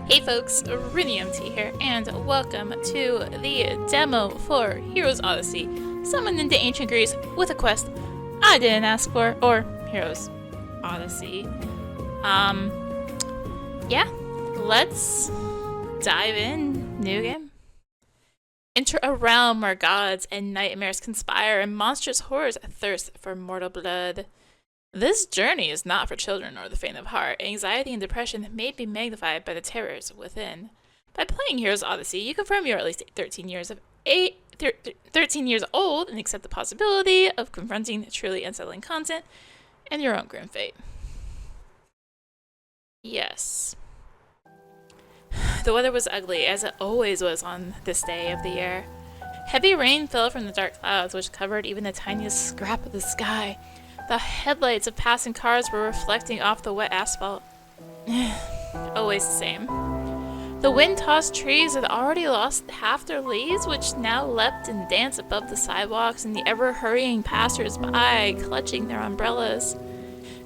Hey folks, rinimt here, and welcome to the demo for Heroes Odyssey, summoned into ancient Greece with a quest I didn't ask for, or Heroes Odyssey. Yeah, let's dive in. New game. Enter a realm where gods and nightmares conspire and monstrous horrors thirst for mortal blood. This journey is not for children or the faint of heart. Anxiety and depression may be magnified by the terrors within. By playing Heroes Odyssey, you confirm you're at least 13 years old and accept the possibility of confronting truly unsettling content and your own grim fate. Yes. The weather was ugly, as it always was on this day of the year. Heavy rain fell from the dark clouds, which covered even the tiniest scrap of the sky. The headlights of passing cars were reflecting off the wet asphalt. Always the same. The wind-tossed trees had already lost half their leaves, which now leapt and danced above the sidewalks and the ever-hurrying passers-by, clutching their umbrellas.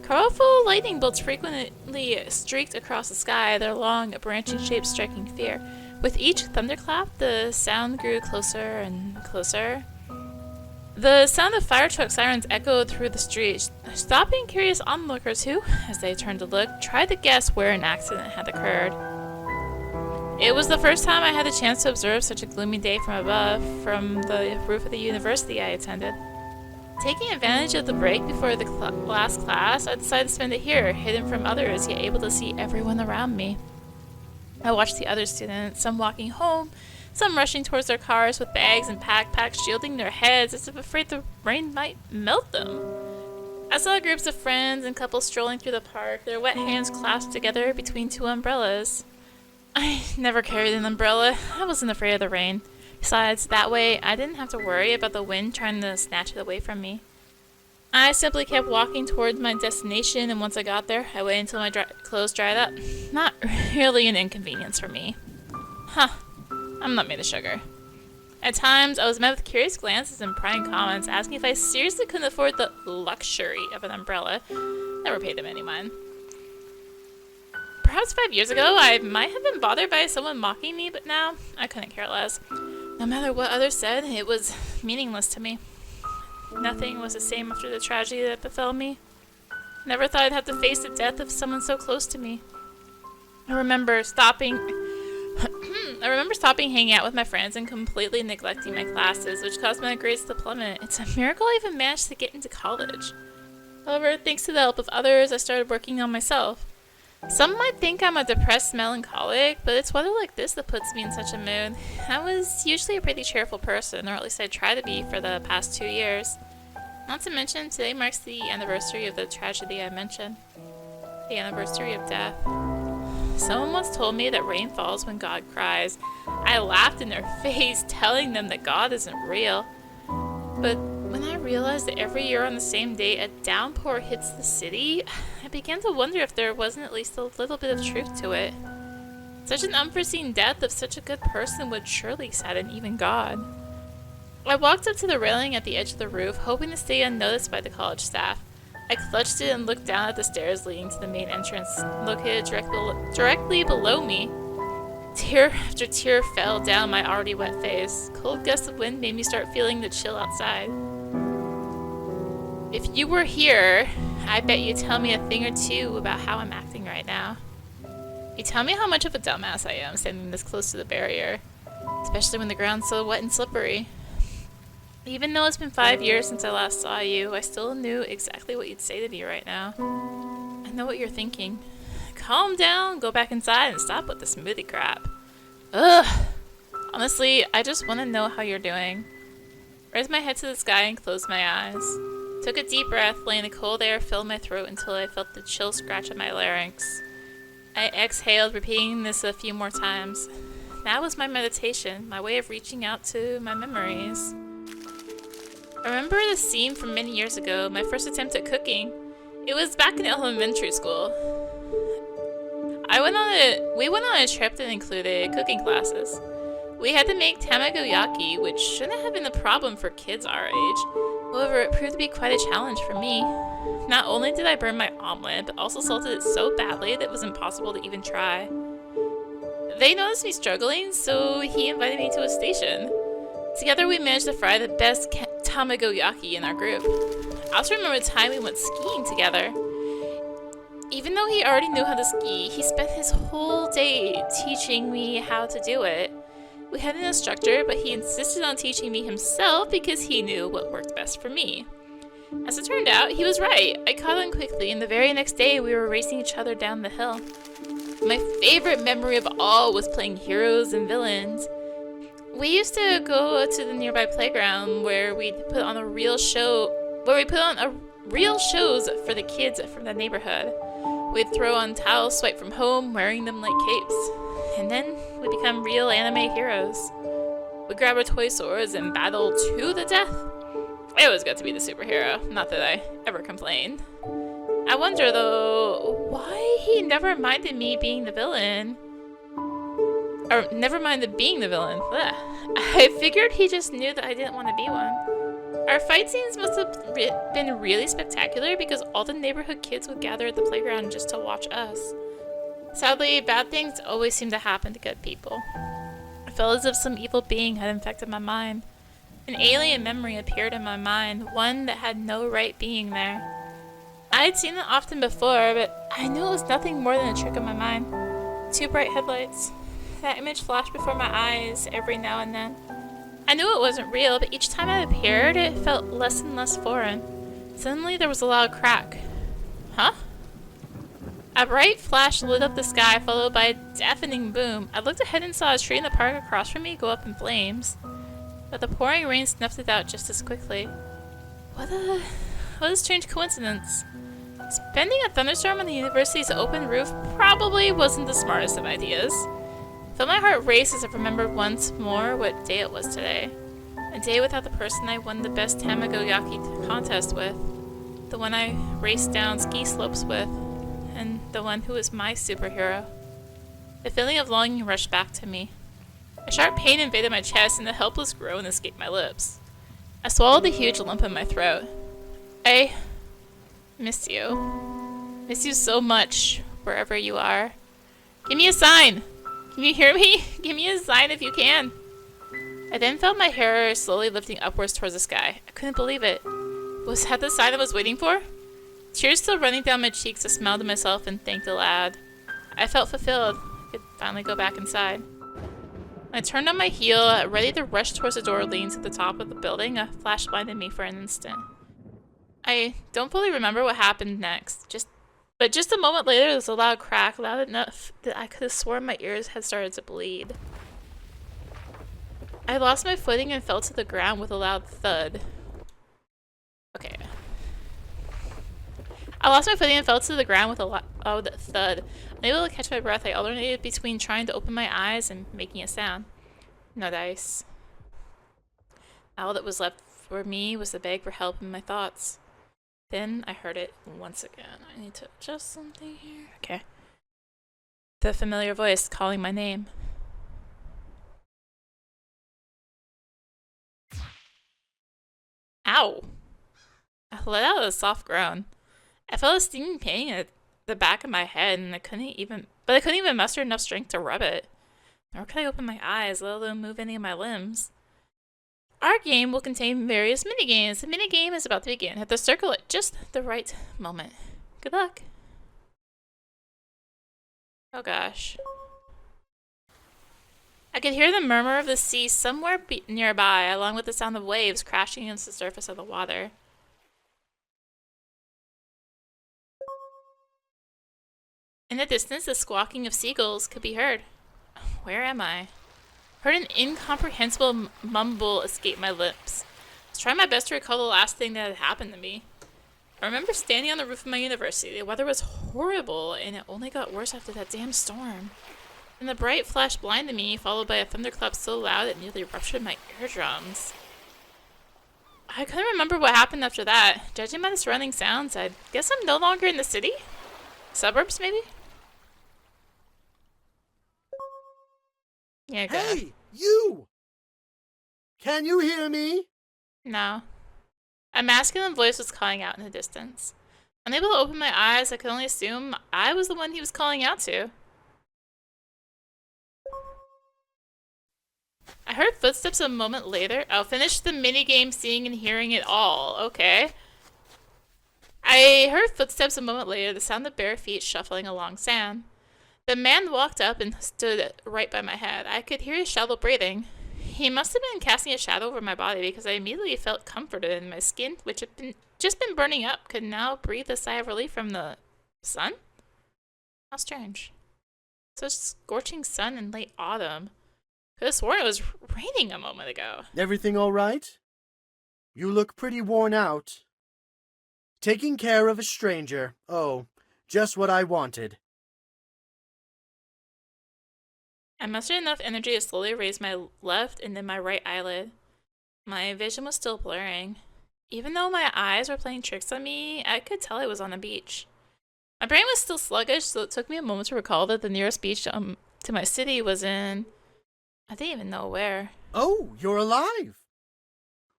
Colorful lightning bolts frequently streaked across the sky, their long, branching shapes striking fear. With each thunderclap, the sound grew closer and closer. The sound of fire truck sirens echoed through the streets, stopping curious onlookers who, as they turned to look, tried to guess where an accident had occurred. It was the first time I had the chance to observe such a gloomy day from above, from the roof of the university I attended. Taking advantage of the break before the last class, I decided to spend it here, hidden from others, yet able to see everyone around me. I watched the other students, some walking home, some rushing towards their cars with bags and backpacks shielding their heads as if afraid the rain might melt them. I saw groups of friends and couples strolling through the park, their wet hands clasped together between two umbrellas. I never carried an umbrella. I wasn't afraid of the rain. Besides, that way I didn't have to worry about the wind trying to snatch it away from me. I simply kept walking towards my destination, and once I got there, I waited until my clothes dried up. Not really an inconvenience for me. I'm not made of sugar. At times, I was met with curious glances and prying comments asking if I seriously couldn't afford the luxury of an umbrella. Never paid them any mind. Perhaps 5 years ago, I might have been bothered by someone mocking me, but now, I couldn't care less. No matter what others said, it was meaningless to me. Nothing was the same after the tragedy that befell me. Never thought I'd have to face the death of someone so close to me. I remember stopping hanging out with my friends and completely neglecting my classes, which caused my grades to plummet. It's a miracle I even managed to get into college. However, thanks to the help of others, I started working on myself. Some might think I'm a depressed melancholic, but it's weather like this that puts me in such a mood. I was usually a pretty cheerful person, or at least I try to be for the past 2 years. Not to mention, today marks the anniversary of the tragedy I mentioned. The anniversary of death. Someone once told me that rain falls when God cries. I laughed in their face, telling them that God isn't real. But when I realized that every year on the same day a downpour hits the city, I began to wonder if there wasn't at least a little bit of truth to it. Such an unforeseen death of such a good person would surely sadden even God. I walked up to the railing at the edge of the roof, hoping to stay unnoticed by the college staff. I clutched it and looked down at the stairs leading to the main entrance, located directly below me. Tear after tear fell down my already wet face. Cold gusts of wind made me start feeling the chill outside. If you were here, I bet you'd tell me a thing or two about how I'm acting right now. You tell me how much of a dumbass I am standing this close to the barrier, especially when the ground's so wet and slippery. Even though it's been 5 years since I last saw you, I still knew exactly what you'd say to me right now. I know what you're thinking. Calm down, go back inside, and stop with the smoothie crap. Ugh! Honestly, I just want to know how you're doing. Raised my head to the sky and closed my eyes. Took a deep breath, letting the cold air fill my throat until I felt the chill scratch at my larynx. I exhaled, repeating this a few more times. That was my meditation, my way of reaching out to my memories. I remember the scene from many years ago, my first attempt at cooking. It was back in elementary school. We went on a trip that included cooking classes. We had to make tamagoyaki, which shouldn't have been a problem for kids our age. However, it proved to be quite a challenge for me. Not only did I burn my omelet, but also salted it so badly that it was impossible to even try. They noticed me struggling, so he invited me to a station. Together we managed to fry the best tamagoyaki in our group. I also remember the time we went skiing together. Even though he already knew how to ski, he spent his whole day teaching me how to do it. We had an instructor, but he insisted on teaching me himself because he knew what worked best for me. As it turned out, he was right. I caught on quickly, and the very next day we were racing each other down the hill. My favorite memory of all was playing heroes and villains. We used to go to the nearby playground where we'd put on a real show, real shows for the kids from the neighborhood. We'd throw on towels swiped from home, wearing them like capes. And then we'd become real anime heroes. We'd grab our toy swords and battle to the death. I always got to be the superhero, not that I ever complained. I wonder, though, why he never minded me being the villain. Or never minded being the villain. Ugh. I figured he just knew that I didn't want to be one. Our fight scenes must have been really spectacular because all the neighborhood kids would gather at the playground just to watch us. Sadly, bad things always seem to happen to good people. I felt as if some evil being had infected my mind. An alien memory appeared in my mind, one that had no right being there. I had seen it often before, but I knew it was nothing more than a trick of my mind. 2 bright headlights. That image flashed before my eyes every now and then. I knew it wasn't real, but each time it appeared, it felt less and less foreign. Suddenly, there was a loud crack. Huh? A bright flash lit up the sky, followed by a deafening boom. I looked ahead and saw a tree in the park across from me go up in flames. But the pouring rain snuffed it out just as quickly. What a strange coincidence. Spending a thunderstorm on the university's open roof probably wasn't the smartest of ideas. I felt my heart race as I remembered once more what day it was today. A day without the person I won the best tamagoyaki contest with. The one I raced down ski slopes with. And the one who was my superhero. The feeling of longing rushed back to me. A sharp pain invaded my chest and a helpless groan escaped my lips. I swallowed the huge lump in my throat. I miss you. Miss you so much, wherever you are. Give me a sign! Can you hear me? Give me a sign if you can. I then felt my hair slowly lifting upwards towards the sky. I couldn't believe it. Was that the sign I was waiting for? Tears still running down my cheeks, I smiled to myself and thanked aloud. I felt fulfilled. I could finally go back inside. When I turned on my heel, ready to rush towards the door leading to the top of the building, a flash blinded me for an instant. I don't fully remember what happened next, but just a moment later there was a loud crack, loud enough that I could have sworn my ears had started to bleed. I lost my footing and fell to the ground with a loud thud. Okay. I lost my footing and fell to the ground with a loud thud. Unable to catch my breath, I alternated between trying to open my eyes and making a sound. No dice. All that was left for me was to beg for help in my thoughts. Then I heard it once again. I need to adjust something here. Okay. The familiar voice calling my name. Ow! I let out a soft groan. I felt a stinging pain at the back of my head, and I couldn't even muster enough strength to rub it. Nor could I open my eyes, let alone move any of my limbs. Our game will contain various minigames. The minigame is about to begin. Have to circle at just the right moment. Good luck. Oh gosh. I could hear the murmur of the sea somewhere nearby, along with the sound of waves crashing against the surface of the water. In the distance, the squawking of seagulls could be heard. Where am I? Heard an incomprehensible mumble escape my lips. I was trying my best to recall the last thing that had happened to me. I remember standing on the roof of my university. The weather was horrible, and it only got worse after that damn storm. And the bright flash blinded me, followed by a thunderclap so loud it nearly ruptured my eardrums. I couldn't remember what happened after that. Judging by the surrounding sounds, I guess I'm no longer in the city? Suburbs, maybe? Yeah, go. Hey, you! Can you hear me? No. A masculine voice was calling out in the distance. Unable to open my eyes, I could only assume I was the one he was calling out to. I heard footsteps a moment later. I'll finish the minigame seeing and hearing it all. Okay. I heard footsteps a moment later, the sound of bare feet shuffling along sand. The man walked up and stood right by my head. I could hear his shallow breathing. He must have been casting a shadow over my body because I immediately felt comforted, and my skin, which had just been burning up, could now breathe a sigh of relief from the sun? How strange. Such scorching sun in late autumn. Could have sworn it was raining a moment ago. Everything all right? You look pretty worn out. Taking care of a stranger. Oh, just what I wanted. I mustered enough energy to slowly raise my left and then my right eyelid. My vision was still blurring. Even though my eyes were playing tricks on me, I could tell I was on a beach. My brain was still sluggish, so it took me a moment to recall that the nearest beach to my city was in... I didn't even know where. Oh, you're alive!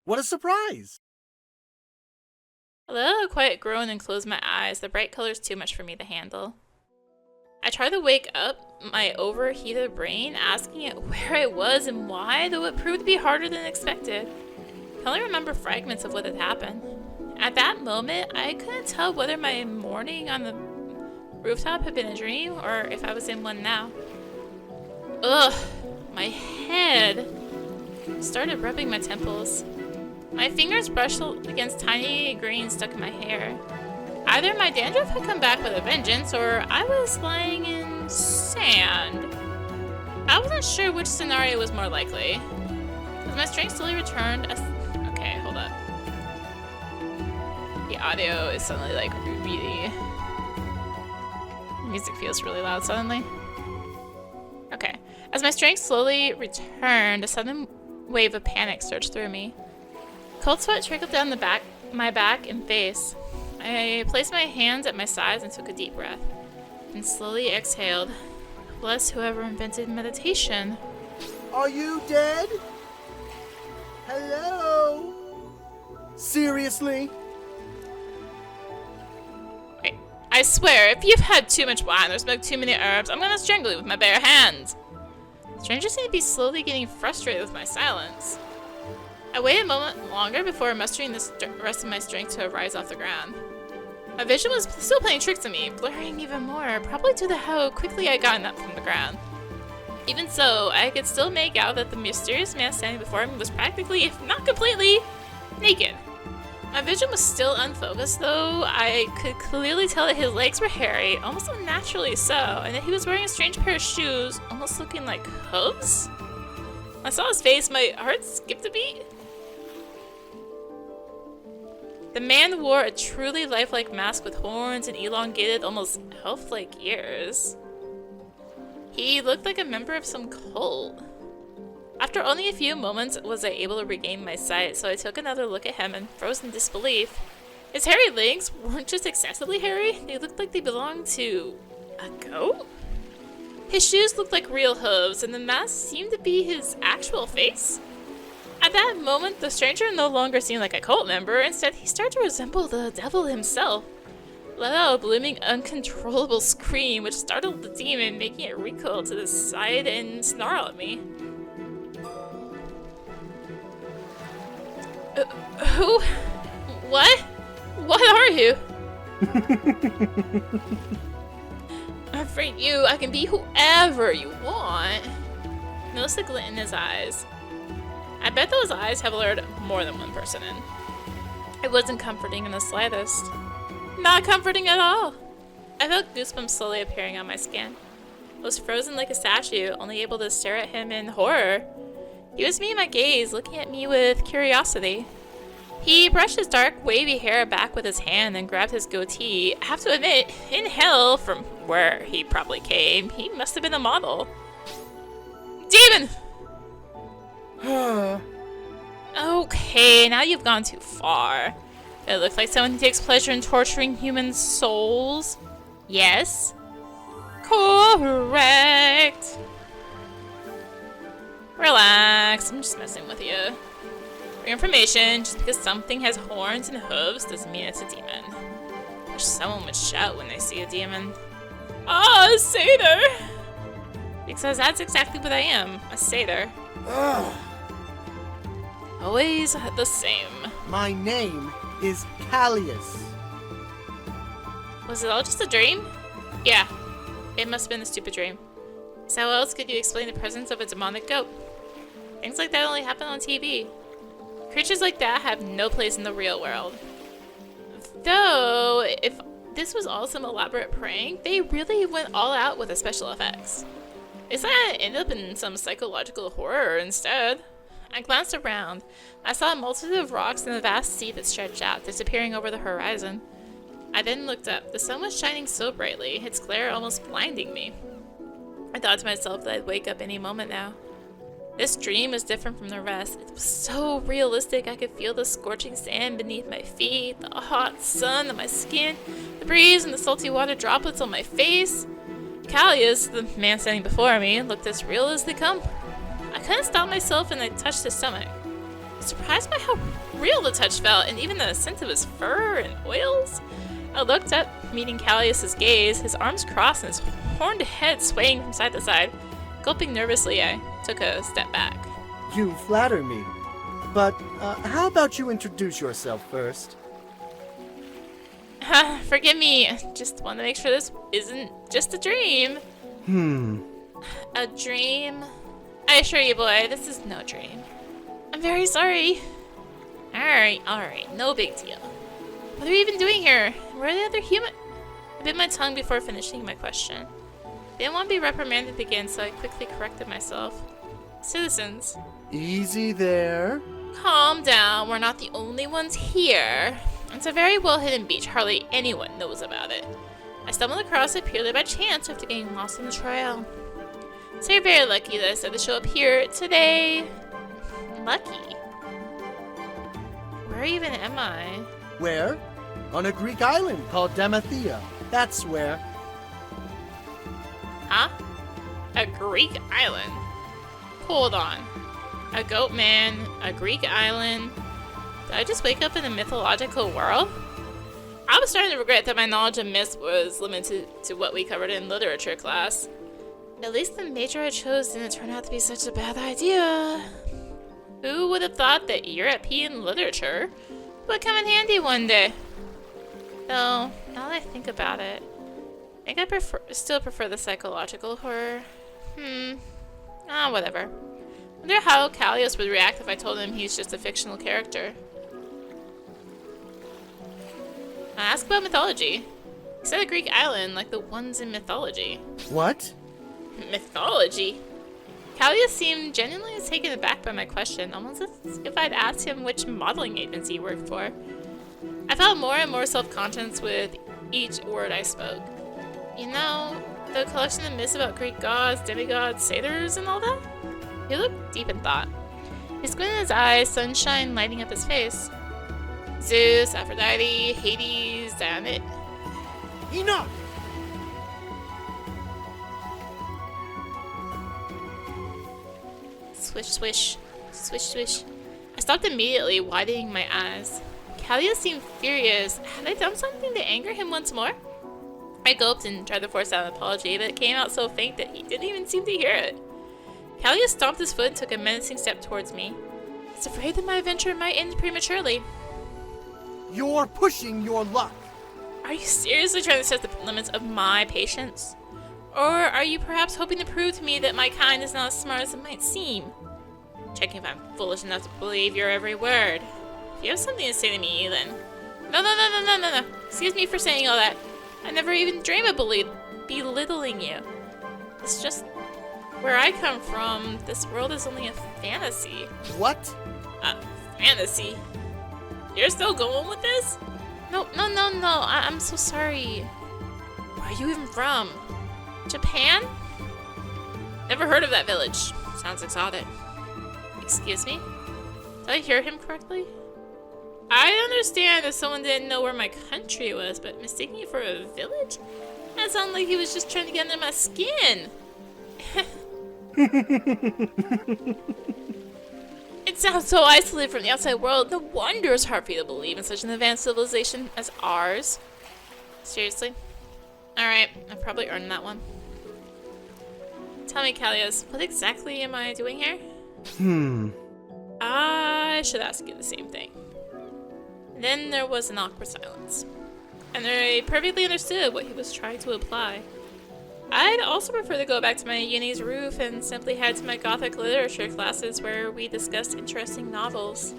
What a surprise! I let out a quiet groan and closed my eyes. The bright color's too much for me to handle. I tried to wake up my overheated brain, asking it where I was and why, though it proved to be harder than expected. I can only remember fragments of what had happened. At that moment, I couldn't tell whether my morning on the rooftop had been a dream or if I was in one now. Ugh, my head started rubbing my temples. My fingers brushed against tiny grains stuck in my hair. Either my dandruff had come back with a vengeance, or I was lying in sand. I wasn't sure which scenario was more likely. As my strength slowly returned, okay, hold up. The audio is suddenly like really... The music feels really loud suddenly. Okay. As my strength slowly returned, a sudden wave of panic surged through me. Cold sweat trickled down my back and face. I placed my hands at my sides and took a deep breath, and slowly exhaled. Bless whoever invented meditation. Are you dead? Hello? Seriously? Wait, I swear, if you've had too much wine or smoked too many herbs, I'm gonna strangle you with my bare hands. Strangers seem to be slowly getting frustrated with my silence. I waited a moment longer before mustering the rest of my strength to rise off the ground. My vision was still playing tricks on me, blurring even more, probably due to how quickly I gotten up from the ground. Even so, I could still make out that the mysterious man standing before me was practically, if not completely, naked. My vision was still unfocused, though. I could clearly tell that his legs were hairy, almost unnaturally so, and that he was wearing a strange pair of shoes, almost looking like hooves. When I saw his face, my heart skipped a beat. The man wore a truly lifelike mask with horns and elongated, almost elf-like ears. He looked like a member of some cult. After only a few moments was I able to regain my sight, so I took another look at him and froze in disbelief. His hairy legs weren't just excessively hairy, they looked like they belonged to a goat? His shoes looked like real hooves, and the mask seemed to be his actual face. At that moment, the stranger no longer seemed like a cult member. Instead, he started to resemble the devil himself. Let out a blooming, uncontrollable scream, which startled the demon, making it recoil to the side and snarl at me. Who? What? What are you? I'm afraid I can be whoever you want. Notice the glint in his eyes. I bet those eyes have lured more than one person in. It wasn't comforting in the slightest. Not comforting at all. I felt goosebumps slowly appearing on my skin. I was frozen like a statue, only able to stare at him in horror. He was meeting my gaze, looking at me with curiosity. He brushed his dark, wavy hair back with his hand and grabbed his goatee. I have to admit, in hell, from where he probably came, he must have been a model. Demon! Okay, now you've gone too far. It looks like someone who takes pleasure in torturing human souls. Yes? Correct. Relax, I'm just messing with you. For your information, just because something has horns and hooves doesn't mean it's a demon. I wish someone would shout when they see a demon. Ah, Satyr! Because that's exactly what I am, a satyr. Ugh. Always the same. My name is Callius. Was it all just a dream? Yeah, it must have been a stupid dream. So how else could you explain the presence of a demonic goat? Things like that only happen on TV. Creatures like that have no place in the real world. Though, if this was all some elaborate prank, they really went all out with the special effects. It's not gonna end up in some psychological horror instead. I glanced around. I saw a multitude of rocks and a vast sea that stretched out, disappearing over the horizon. I then looked up. The sun was shining so brightly, its glare almost blinding me. I thought to myself that I'd wake up any moment now. This dream was different from the rest. It was so realistic. I could feel the scorching sand beneath my feet, the hot sun on my skin, the breeze and the salty water droplets on my face. Callius, the man standing before me, looked as real as they come. I couldn't stop myself and I touched his stomach. Surprised by how real the touch felt and even the scent of his fur and oils. I looked up, meeting Callius's gaze, his arms crossed and his horned head swaying from side to side. Gulping nervously, I took a step back. You flatter me. But how about you introduce yourself first? Forgive me, just want to make sure this isn't just a dream. A dream? I assure you, boy, this is no dream. I'm very sorry. Alright, no big deal. What are we even doing here? Where are the other human? I bit my tongue before finishing my question. Didn't want to be reprimanded again, so I quickly corrected myself. Citizens. Easy there. Calm down, we're not the only ones here. It's a very well-hidden beach, hardly anyone knows about it. I stumbled across it purely by chance after getting lost on the trail. So you're very lucky that I decided to show up here today. Lucky? Where even am I? Where? On a Greek island called Demathea. That's where. Huh? A Greek island? Hold on. A goat man, a Greek island. Did I just wake up in a mythological world? I was starting to regret that my knowledge of myths was limited to what we covered in literature class. At least the major I chose didn't turn out to be such a bad idea. Who would have thought that European literature would come in handy one day? Though, now that I think about it, I think I still prefer the psychological horror. Whatever. Wonder how Callius would react if I told him he's just a fictional character. I asked about mythology. He said a Greek island like the ones in mythology. What? Mythology? Callius seemed genuinely taken aback by my question, almost as if I'd asked him which modeling agency he worked for. I felt more and more self-conscious with each word I spoke. You know, the collection of myths about Greek gods, demigods, satyrs, and all that? He looked deep in thought. He squinted his eyes, sunshine lighting up his face. Zeus, Aphrodite, Hades, Diana. Enough! Swish, swish. Swish, swish. I stopped immediately, widening my eyes. Callius seemed furious. Had I done something to anger him once more? I gulped and tried to force out an apology, but it came out so faint that he didn't even seem to hear it. Callius stomped his foot and took a menacing step towards me. I was afraid that my adventure might end prematurely. You're pushing your luck. Are you seriously trying to set the limits of my patience? Or are you perhaps hoping to prove to me that my kind is not as smart as it might seem? Checking if I'm foolish enough to believe your every word. If you have something to say to me, then... No. Excuse me for saying all that. I never even dream of belittling you. It's just... where I come from, this world is only a fantasy. What? A fantasy? You're still going with this? No. I'm so sorry. Where are you even from? Japan? Never heard of that village. Sounds exotic. Excuse me? Did I hear him correctly? I understand if someone didn't know where my country was, but mistaking it for a village? That sounded like he was just trying to get under my skin. It sounds so isolated from the outside world. No wonder it's hard for you to believe in such an advanced civilization as ours. Seriously? Alright, I've probably earned that one. Tell me, Callias, what exactly am I doing here? I should ask you the same thing. Then there was an awkward silence. And I perfectly understood what he was trying to imply. I'd also prefer to go back to my uni's roof and simply head to my Gothic literature classes where we discussed interesting novels.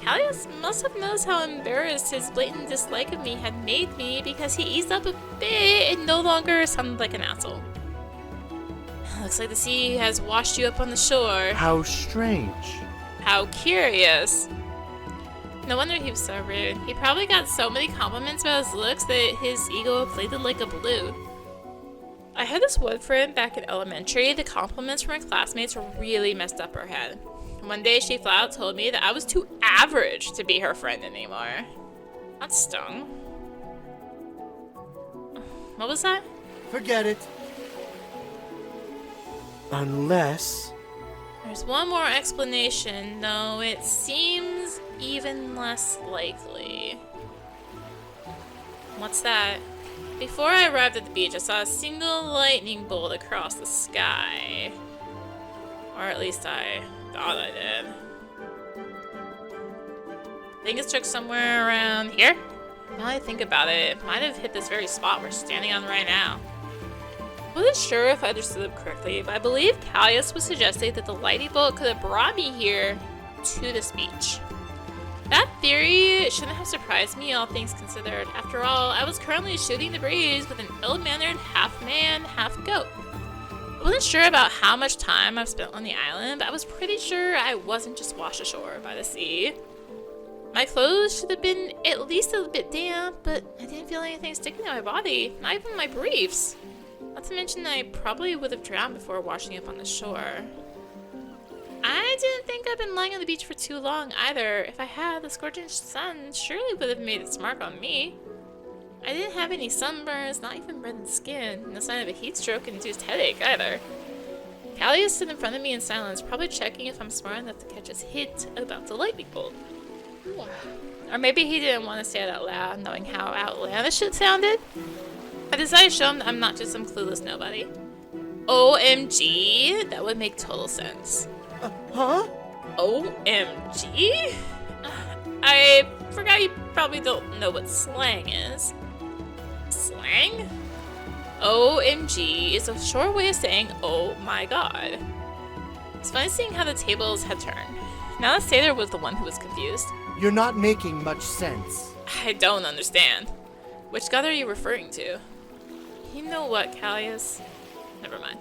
Callias must have noticed how embarrassed his blatant dislike of me had made me because he eased up a bit and no longer sounded like an asshole. Looks like the sea has washed you up on the shore. How strange. How curious. No wonder he was so rude. He probably got so many compliments about his looks that his ego inflated like a balloon. I had this one friend back in elementary. The compliments from her classmates really messed up her head. One day she flat out told me that I was too average to be her friend anymore. That stung. What was that? Forget it. Unless... There's one more explanation, though it seems even less likely. What's that? Before I arrived at the beach, I saw a single lightning bolt across the sky. Or at least I thought I did. I think it struck somewhere around here. Now I think about it, it might have hit this very spot we're standing on right now. I wasn't sure if I understood him correctly, but I believe Callias was suggesting that the lightning bolt could have brought me here to this beach. That theory shouldn't have surprised me, all things considered. After all, I was currently shooting the breeze with an ill-mannered half-man, half-goat. I wasn't sure about how much time I've spent on the island, but I was pretty sure I wasn't just washed ashore by the sea. My clothes should have been at least a bit damp, but I didn't feel anything sticking to my body, not even my briefs. Not to mention I probably would have drowned before washing up on the shore. I didn't think I'd been lying on the beach for too long either. If I had, the scorching sun surely would have made its mark on me. I didn't have any sunburns, not even reddened skin, no sign of a heat stroke induced headache either. Callias stood in front of me in silence, probably checking if I'm smart enough to catch his hint about the lightning bolt. Or maybe he didn't want to say it out loud, knowing how outlandish it sounded. I decided to show him that I'm not just some clueless nobody. OMG, that would make total sense. Huh? OMG? I forgot you probably don't know what slang is. Slang? OMG is a short way of saying, oh my god. It's funny seeing how the tables had turned. Now that Sailor was the one who was confused. You're not making much sense. I don't understand. Which god are you referring to? You know what, Callias? Never mind.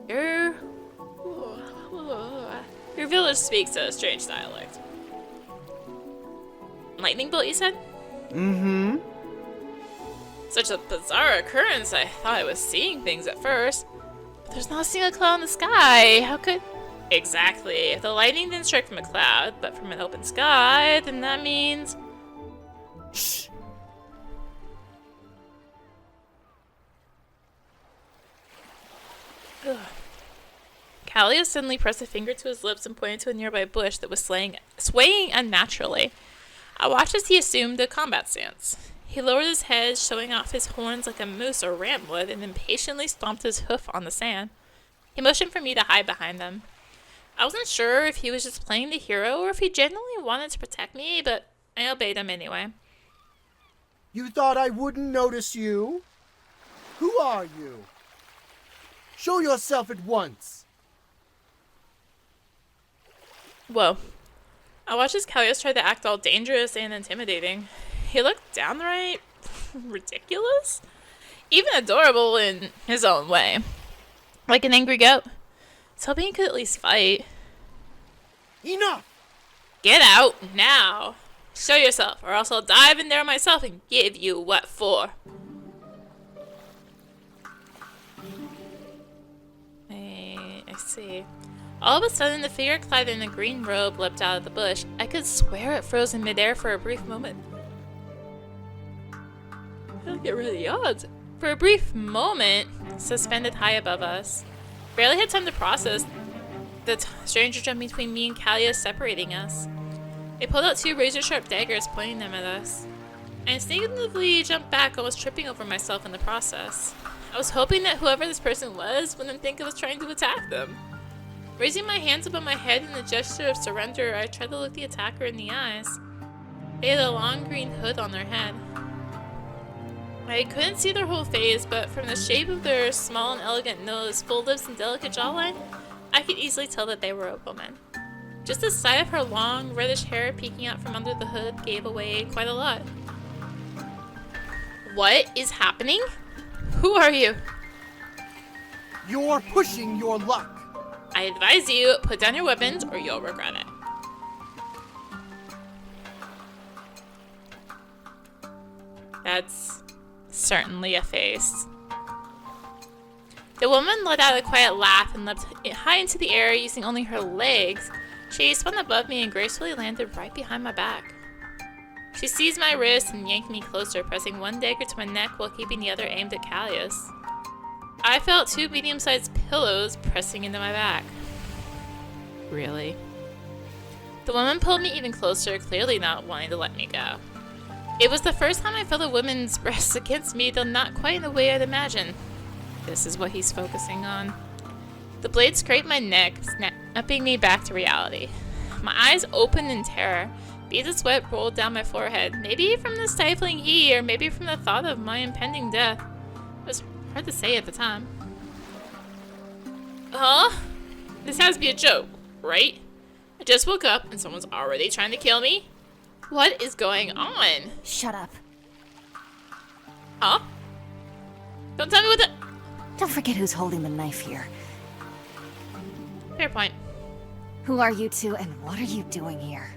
Your village speaks a strange dialect. Lightning bolt, you said? Mm-hmm. Such a bizarre occurrence. I thought I was seeing things at first. But there's not a single cloud in the sky. How could... Exactly. If the lightning didn't strike from a cloud, but from an open sky, then that means... Shh. Ugh. Callias suddenly pressed a finger to his lips and pointed to a nearby bush that was swaying unnaturally. I watched as he assumed a combat stance. He lowered his head, showing off his horns like a moose or ram would, and impatiently stomped his hoof on the sand. He motioned for me to hide behind them. I wasn't sure if he was just playing the hero or if he genuinely wanted to protect me, but I obeyed him anyway. You thought I wouldn't notice you? Who are you? Show yourself at once. Whoa. I watched as Callias tried to act all dangerous and intimidating. He looked downright ridiculous. Even adorable in his own way. Like an angry goat. I was hoping he could at least fight. Enough! Get out now! Show yourself, or else I'll dive in there myself and give you what for. I see. All of a sudden, the figure clad in a green robe leapt out of the bush. I could swear it froze in midair for a brief moment. It'll get really odd. For a brief moment, suspended high above us. Barely had time to process the stranger jumped between me and Callias, separating us. They pulled out two razor-sharp daggers, pointing them at us. I instinctively jumped back, almost tripping over myself in the process. I was hoping that whoever this person was wouldn't think I was trying to attack them. Raising my hands above my head in a gesture of surrender, I tried to look the attacker in the eyes. They had a long green hood on their head. I couldn't see their whole face, but from the shape of their small and elegant nose, full lips, and delicate jawline, I could easily tell that they were a woman. Just the sight of her long, reddish hair peeking out from under the hood gave away quite a lot. What is happening? Who are you? You're pushing your luck. I advise you, put down your weapons or you'll regret it. That's certainly a face. The woman let out a quiet laugh and leapt high into the air using only her legs. She spun above me and gracefully landed right behind my back. She seized my wrist and yanked me closer, pressing one dagger to my neck while keeping the other aimed at Callius. I felt 2 medium-sized pillows pressing into my back. Really? The woman pulled me even closer, clearly not wanting to let me go. It was the first time I felt a woman's breasts against me, though not quite in the way I'd imagined. This is what he's focusing on. The blade scraped my neck, snapping me back to reality. My eyes opened in terror. Beads of sweat rolled down my forehead, maybe from the stifling heat, or maybe from the thought of my impending death. It was hard to say at the time. Huh? This has to be a joke, right? I just woke up and someone's already trying to kill me? What is going on? Shut up. Huh? Don't tell me what the... Don't forget who's holding the knife here. Fair point. Who are you two, and what are you doing here?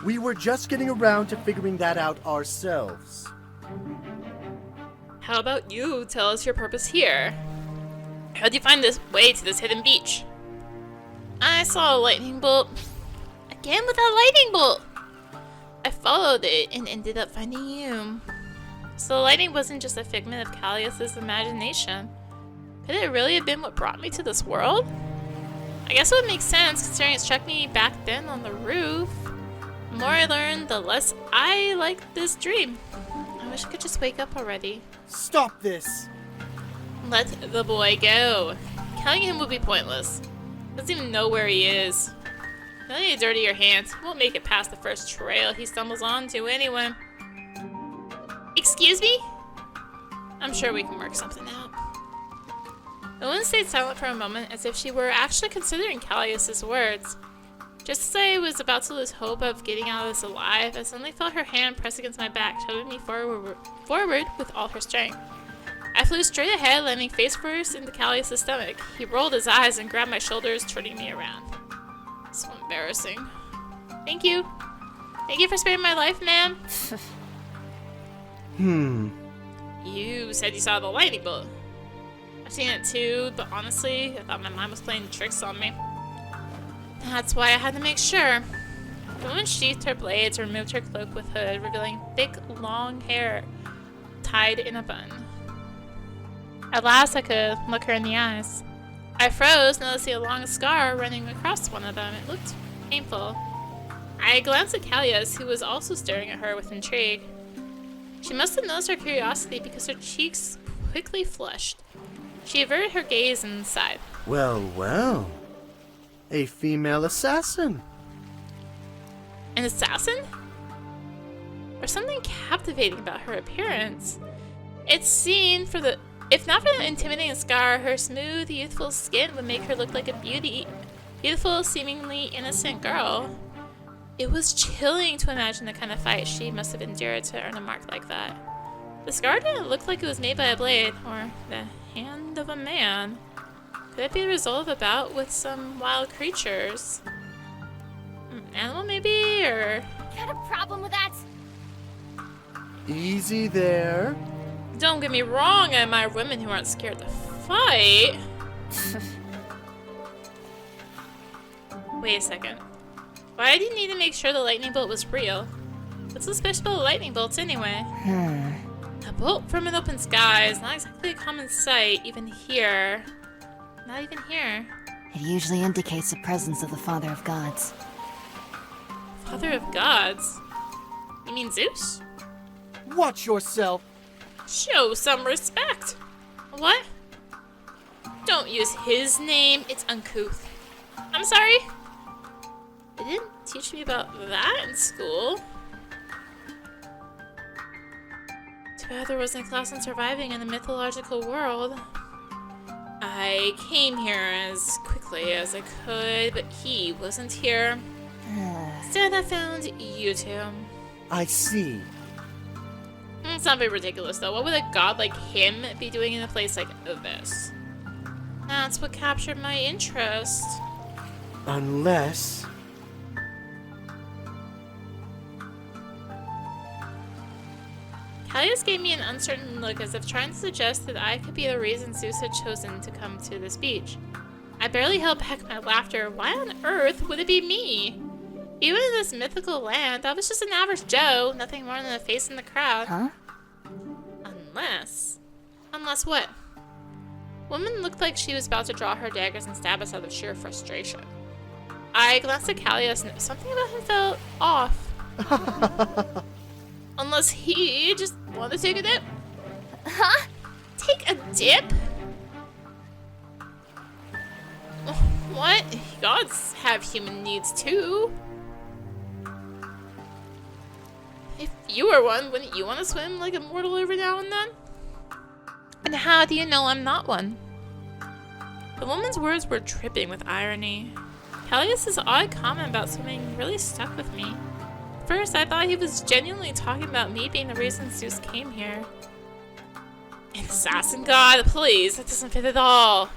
We were just getting around to figuring that out ourselves. How about you tell us your purpose here? How'd you find this way to this hidden beach? I saw a lightning bolt. Again with that lightning bolt! I followed it and ended up finding you. So the lightning wasn't just a figment of Callius's imagination. Could it really have been what brought me to this world? I guess it would make sense considering it struck me back then on the roof. The more I learned, the less I liked this dream. I wish I could just wake up already. Stop this! Let the boy go. Killing him would be pointless. Doesn't even know where he is. Don't need to dirty your hands. He won't make it past the first trail he stumbles onto anyway. Excuse me? I'm sure we can work something out. The woman stayed silent for a moment as if she were actually considering Callius's words. Just as I was about to lose hope of getting out of this alive, I suddenly felt her hand press against my back, shoving me forward with all her strength. I flew straight ahead, landing face first into Callius' stomach. He rolled his eyes and grabbed my shoulders, turning me around. So embarrassing. Thank you. Thank you for sparing my life, ma'am. You said you saw the lightning bolt. I've seen it too, but honestly, I thought my mind was playing tricks on me. That's why I had to make sure. The woman sheathed her blades and removed her cloak with hood, revealing thick, long hair tied in a bun. At last I could look her in the eyes. I froze, noticing a long scar running across one of them. It looked painful. I glanced at Callius, who was also staring at her with intrigue. She must have noticed her curiosity because her cheeks quickly flushed. She averted her gaze and sighed. Well, well. A female assassin. An assassin? There's something captivating about her appearance. It's seen for the... If not for the intimidating scar, her smooth, youthful skin would make her look like a beautiful, seemingly innocent girl. It was chilling to imagine the kind of fight she must have endured to earn a mark like that. The scar didn't look like it was made by a blade, or the hand of a man. Could it be the result of a bout with some wild creatures? An animal, maybe, or... Got a problem with that? Easy there. Don't get me wrong, I admire women who aren't scared to fight. Wait a second. Why did you need to make sure the lightning bolt was real? What's so special about lightning bolts anyway? A bolt from an open sky is not exactly a common sight, even here. Not even here. It usually indicates the presence of the Father of Gods. Father of Gods? You mean Zeus? Watch yourself. Show some respect. What? Don't use his name. It's uncouth. I'm sorry? They didn't teach me about that in school. Too bad there wasn't a class on surviving in a mythological world. I came here as quickly as I could, but he wasn't here. Instead, I found you two. I see. It's not very ridiculous, though. What would a god like him be doing in a place like this? That's what captured my interest. Unless... Callias gave me an uncertain look as if trying to suggest that I could be the reason Zeus had chosen to come to this beach. I barely held back my laughter. Why on earth would it be me? Even in this mythical land, I was just an average Joe, nothing more than a face in the crowd. Huh? Unless... Unless what? Woman looked like she was about to draw her daggers and stab us out of sheer frustration. I glanced at Callias and something about him felt off. Unless he just wanted to take a dip. Huh? Take a dip? What? Gods have human needs too. If you were one, wouldn't you want to swim like a mortal every now and then? And how do you know I'm not one? The woman's words were dripping with irony. Callias' odd comment about swimming really stuck with me. First, I thought he was genuinely talking about me being the reason Zeus came here. An assassin god? Please, that doesn't fit at all.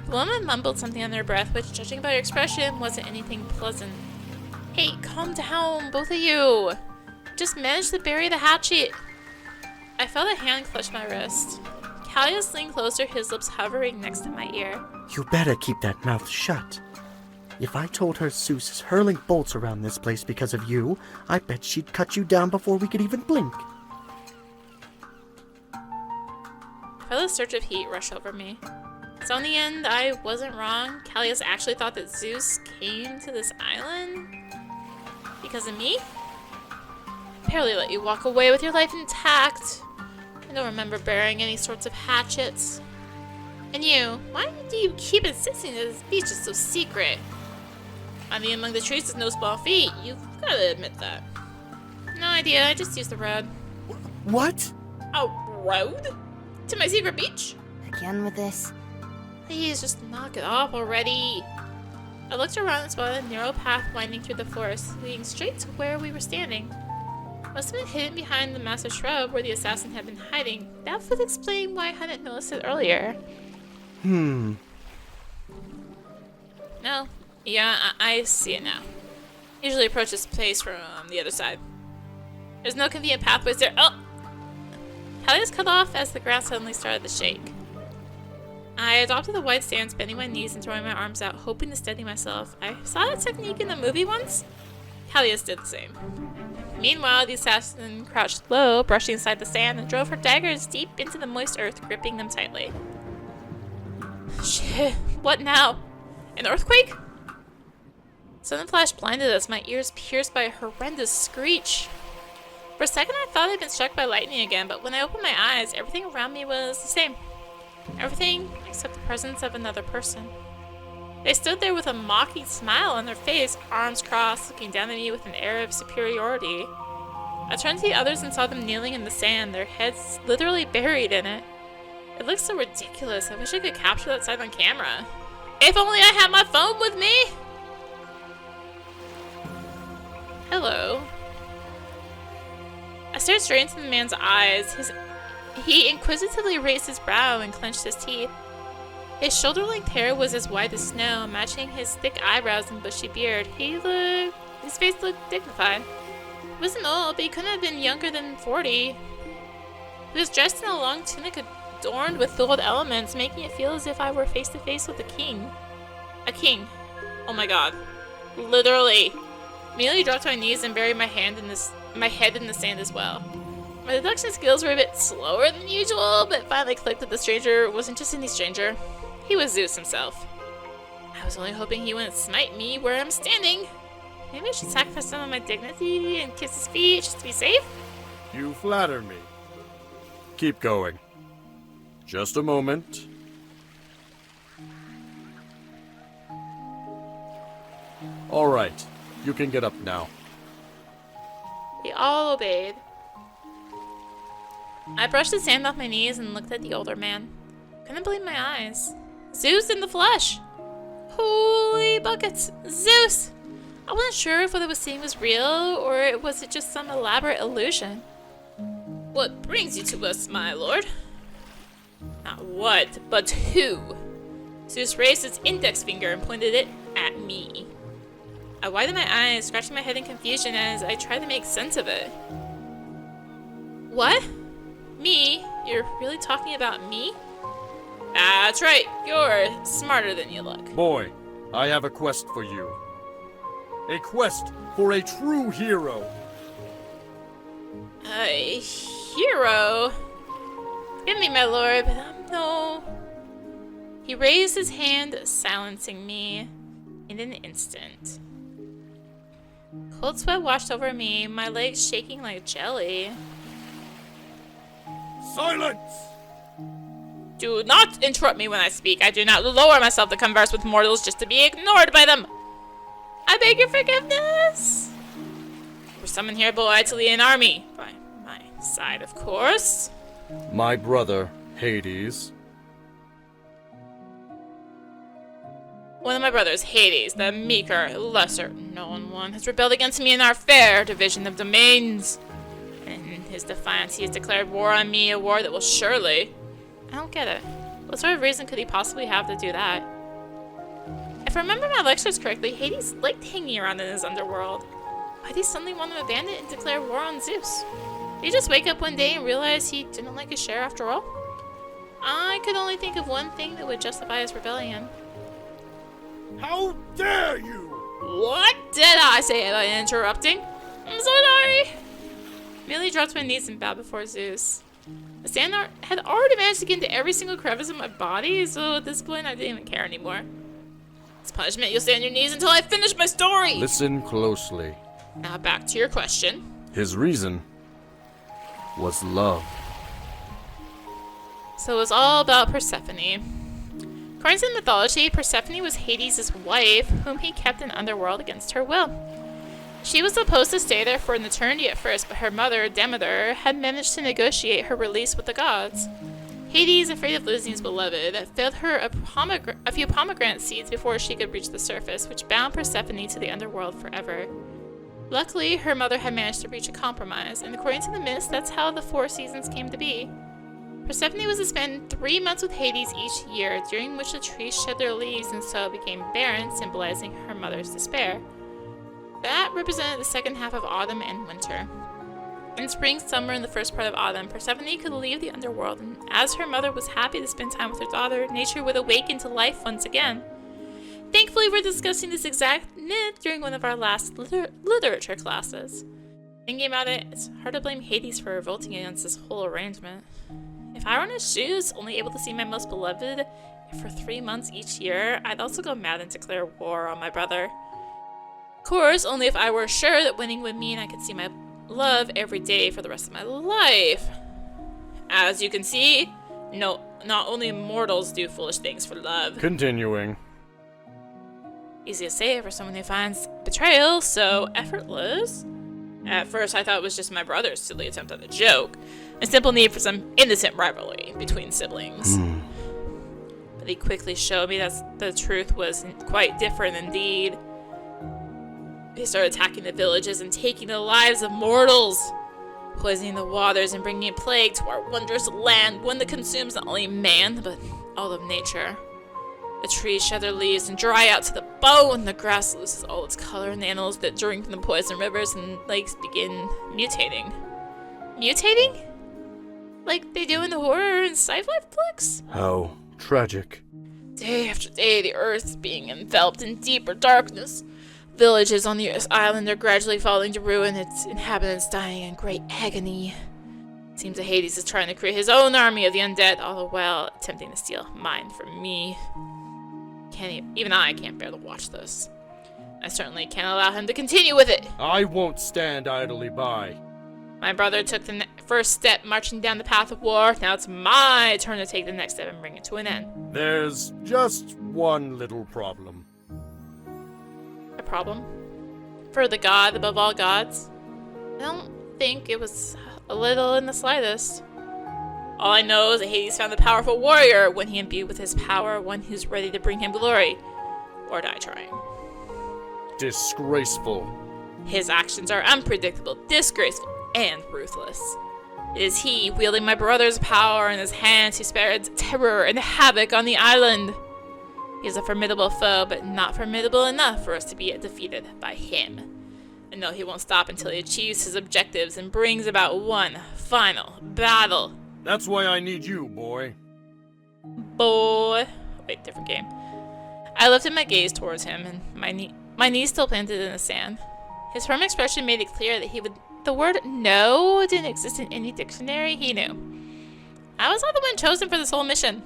The woman mumbled something under her breath, which, judging by her expression, wasn't anything pleasant. Hey, calm down, both of you. Just managed to bury the hatchet. I felt a hand clutch my wrist. Callias leaned closer, his lips hovering next to my ear. You better keep that mouth shut. If I told her Zeus is hurling bolts around this place because of you, I bet she'd cut you down before we could even blink. I felt a surge of heat rush over me. So in the end, I wasn't wrong. Callias actually thought that Zeus came to this island because of me? I barely let you walk away with your life intact. I don't remember bearing any sorts of hatchets. And you, why do you keep insisting that this beach is so secret? I mean, among the trees is no small feat. You've got to admit that. No idea, I just used the road. What? A road? To my secret beach? Again with this? Please, just knock it off already. I looked around and spotted a narrow path winding through the forest, leading straight to where we were standing. Must have been hidden behind the massive shrub where the assassin had been hiding. That would explain why I hadn't noticed it earlier. Hmm. No. Yeah, I see it now. Usually approach this place from the other side. There's no convenient pathways there. Oh! Callias cut off as the grass suddenly started to shake. I adopted a wide stance, bending my knees and throwing my arms out, hoping to steady myself. I saw that technique in a movie once. Callias did the same. Meanwhile, the assassin crouched low, brushing aside the sand, and drove her daggers deep into the moist earth, gripping them tightly. Shit, what now? An earthquake? Sudden flash blinded us, my ears pierced by a horrendous screech. For a second I thought I'd been struck by lightning again, but when I opened my eyes, everything around me was the same. Everything except the presence of another person. They stood there with a mocking smile on their face, arms crossed, looking down at me with an air of superiority. I turned to the others and saw them kneeling in the sand, their heads literally buried in it. It looked so ridiculous. I wish I could capture that sight on camera. If only I had my phone with me! Hello. I stared straight into the man's eyes. He inquisitively raised his brow and clenched his teeth. His shoulder-length hair was as white as snow, matching his thick eyebrows and bushy beard. His face looked dignified. He wasn't old, but he couldn't have been younger than 40. He was dressed in a long tunic adorned with gold elements, making it feel as if I were face to face with a king. A king. Oh my god. Literally. Immediately dropped to my knees and buried my head in the sand as well. My deduction skills were a bit slower than usual, but finally clicked that the stranger wasn't just any stranger. He was Zeus himself. I was only hoping he wouldn't smite me where I'm standing. Maybe I should sacrifice some of my dignity and kiss his feet just to be safe? You flatter me. Keep going. Just a moment. All right, you can get up now. We all obeyed. I brushed the sand off my knees and looked at the older man. Couldn't believe my eyes. Zeus in the flesh! Holy buckets! Zeus! I wasn't sure if what I was seeing was real, or was it just some elaborate illusion. What brings you to us, my lord? Not what, but who? Zeus raised his index finger and pointed it at me. I widened my eyes, scratching my head in confusion as I tried to make sense of it. What? Me? You're really talking about me? That's right, you're smarter than you look. Boy, I have a quest for you. A quest for a true hero. A hero? Forgive me, my lord, but no. He raised his hand, silencing me in an instant. Cold sweat washed over me, my legs shaking like jelly. Silence! Do not interrupt me when I speak. I do not lower myself to converse with mortals just to be ignored by them. I beg your forgiveness. We're summoned here, boy, to lead an army. By my side, of course. My brother, Hades. One of my brothers, Hades, the meeker, lesser known one, has rebelled against me in our fair division of domains. And in his defiance, he has declared war on me, a war that will surely... I don't get it. What sort of reason could he possibly have to do that? If I remember my lectures correctly, Hades liked hanging around in his underworld. Why'd he suddenly want to abandon it and declare war on Zeus? Did he just wake up one day and realize he didn't like his share after all? I could only think of one thing that would justify his rebellion. How dare you! What did I say about interrupting? I'm so sorry. Merely dropped my knees and bowed before Zeus. The sand had already managed to get into every single crevice of my body, so at this point I didn't even care anymore. As punishment, you'll stay on your knees until I finish my story! Listen closely. Now back to your question. His reason was love. So it was all about Persephone. According to the mythology, Persephone was Hades' wife, whom he kept in underworld against her will. She was supposed to stay there for an eternity at first, but her mother, Demeter, had managed to negotiate her release with the gods. Hades, afraid of losing his beloved, fed her a few pomegranate seeds before she could reach the surface, which bound Persephone to the underworld forever. Luckily, her mother had managed to reach a compromise, and according to the myths, that's how the 4 seasons came to be. Persephone was to spend 3 months with Hades each year, during which the trees shed their leaves and so became barren, symbolizing her mother's despair. That represented the second half of autumn and winter. In spring, summer, and the first part of autumn, Persephone could leave the underworld, and as her mother was happy to spend time with her daughter, nature would awaken to life once again. Thankfully, we're discussing this exact myth during one of our last literature classes. Thinking about it, it's hard to blame Hades for revolting against this whole arrangement. If I were in his shoes, only able to see my most beloved for 3 months each year, I'd also go mad and declare war on my brother. Of course, only if I were sure that winning would mean I could see my love every day for the rest of my life. As you can see, no, not only mortals do foolish things for love. Continuing. Easy to say for someone who finds betrayal so effortless. At first, I thought it was just my brother's silly attempt at a joke, a simple need for some innocent rivalry between siblings. But he quickly showed me that the truth was quite different indeed. They started attacking the villages and taking the lives of mortals, poisoning the waters and bringing a plague to our wondrous land, one that consumes not only man, but all of nature. The trees shed their leaves and dry out to the bone, the grass loses all its color, and the animals that drink from the poison rivers and lakes begin mutating. Mutating? Like they do in the horror and sci-fi flicks? How tragic. Day after day, the earth is being enveloped in deeper darkness. Villages on the island are gradually falling to ruin, its inhabitants dying in great agony. It seems that Hades is trying to create his own army of the undead, all the while attempting to steal mine from me. Even I can't bear to watch this. I certainly can't allow him to continue with it. I won't stand idly by. My brother took the first step marching down the path of war. Now it's my turn to take the next step and bring it to an end. There's just one little problem. A problem? For the god above all gods? I don't think it was a little in the slightest. All I know is that Hades found the powerful warrior when he imbued with his power one who's ready to bring him glory. Or die trying. Disgraceful. His actions are unpredictable, disgraceful, and ruthless. It is he, wielding my brother's power in his hands, who spared terror and havoc on the island. He is a formidable foe, but not formidable enough for us to be defeated by him. And no, he won't stop until he achieves his objectives and brings about one final battle. That's why I need you, boy. Boy. Wait, different game. I lifted my gaze towards him, and my knees still planted in the sand. His firm expression made it clear that the word no didn't exist in any dictionary he knew. I was not the one chosen for this whole mission.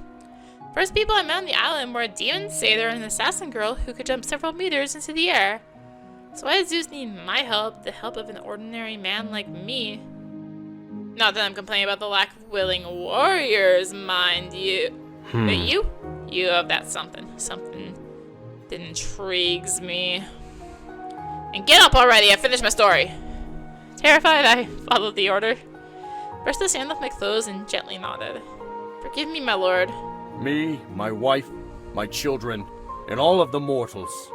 First people I met on the island were a demon sailor and an assassin girl who could jump several meters into the air. So why did Zeus need my help, the help of an ordinary man like me? Not that I'm complaining about the lack of willing warriors, mind you. But you have that something that intrigues me. And get up already, I finished my story. Terrified, I followed the order. Brushed the sand off my clothes and gently nodded. Forgive me, my lord. Me, my wife, my children, and all of the mortals.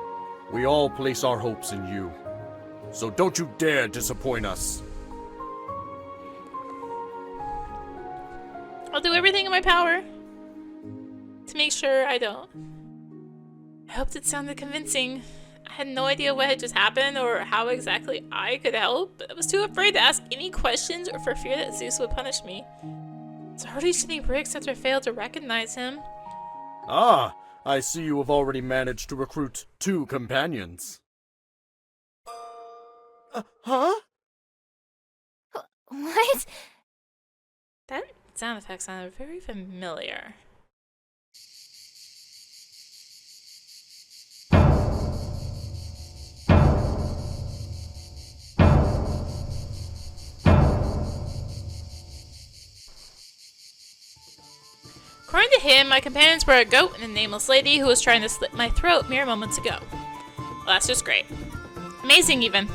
We all place our hopes in you. So don't you dare disappoint us. I'll do everything in my power to make sure I don't. I hoped it sounded convincing. I had no idea what had just happened or how exactly I could help. I was too afraid to ask any questions or for fear that Zeus would punish me. So already shooting bricks after I failed to recognize him. Ah, I see you have already managed to recruit 2 companions. Huh? What? That sound effect sounded very familiar. According to him, my companions were a goat and a nameless lady who was trying to slit my throat mere moments ago. Well, that's just great. Amazing, even.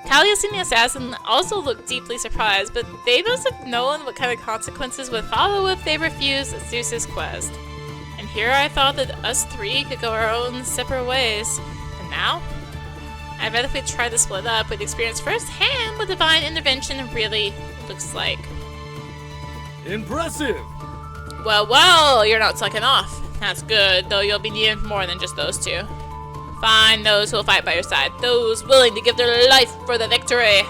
Callias and the assassin also looked deeply surprised, but they must have known what kind of consequences would follow if they refused Zeus's quest. And here I thought that us 3 could go our own separate ways. And now? I bet if we tried to split up, we'd experience firsthand what divine intervention really looks like. Impressive! Well, you're not sucking off. That's good, though you'll be needing more than just those 2. Find those who will fight by your side, those willing to give their life for the victory.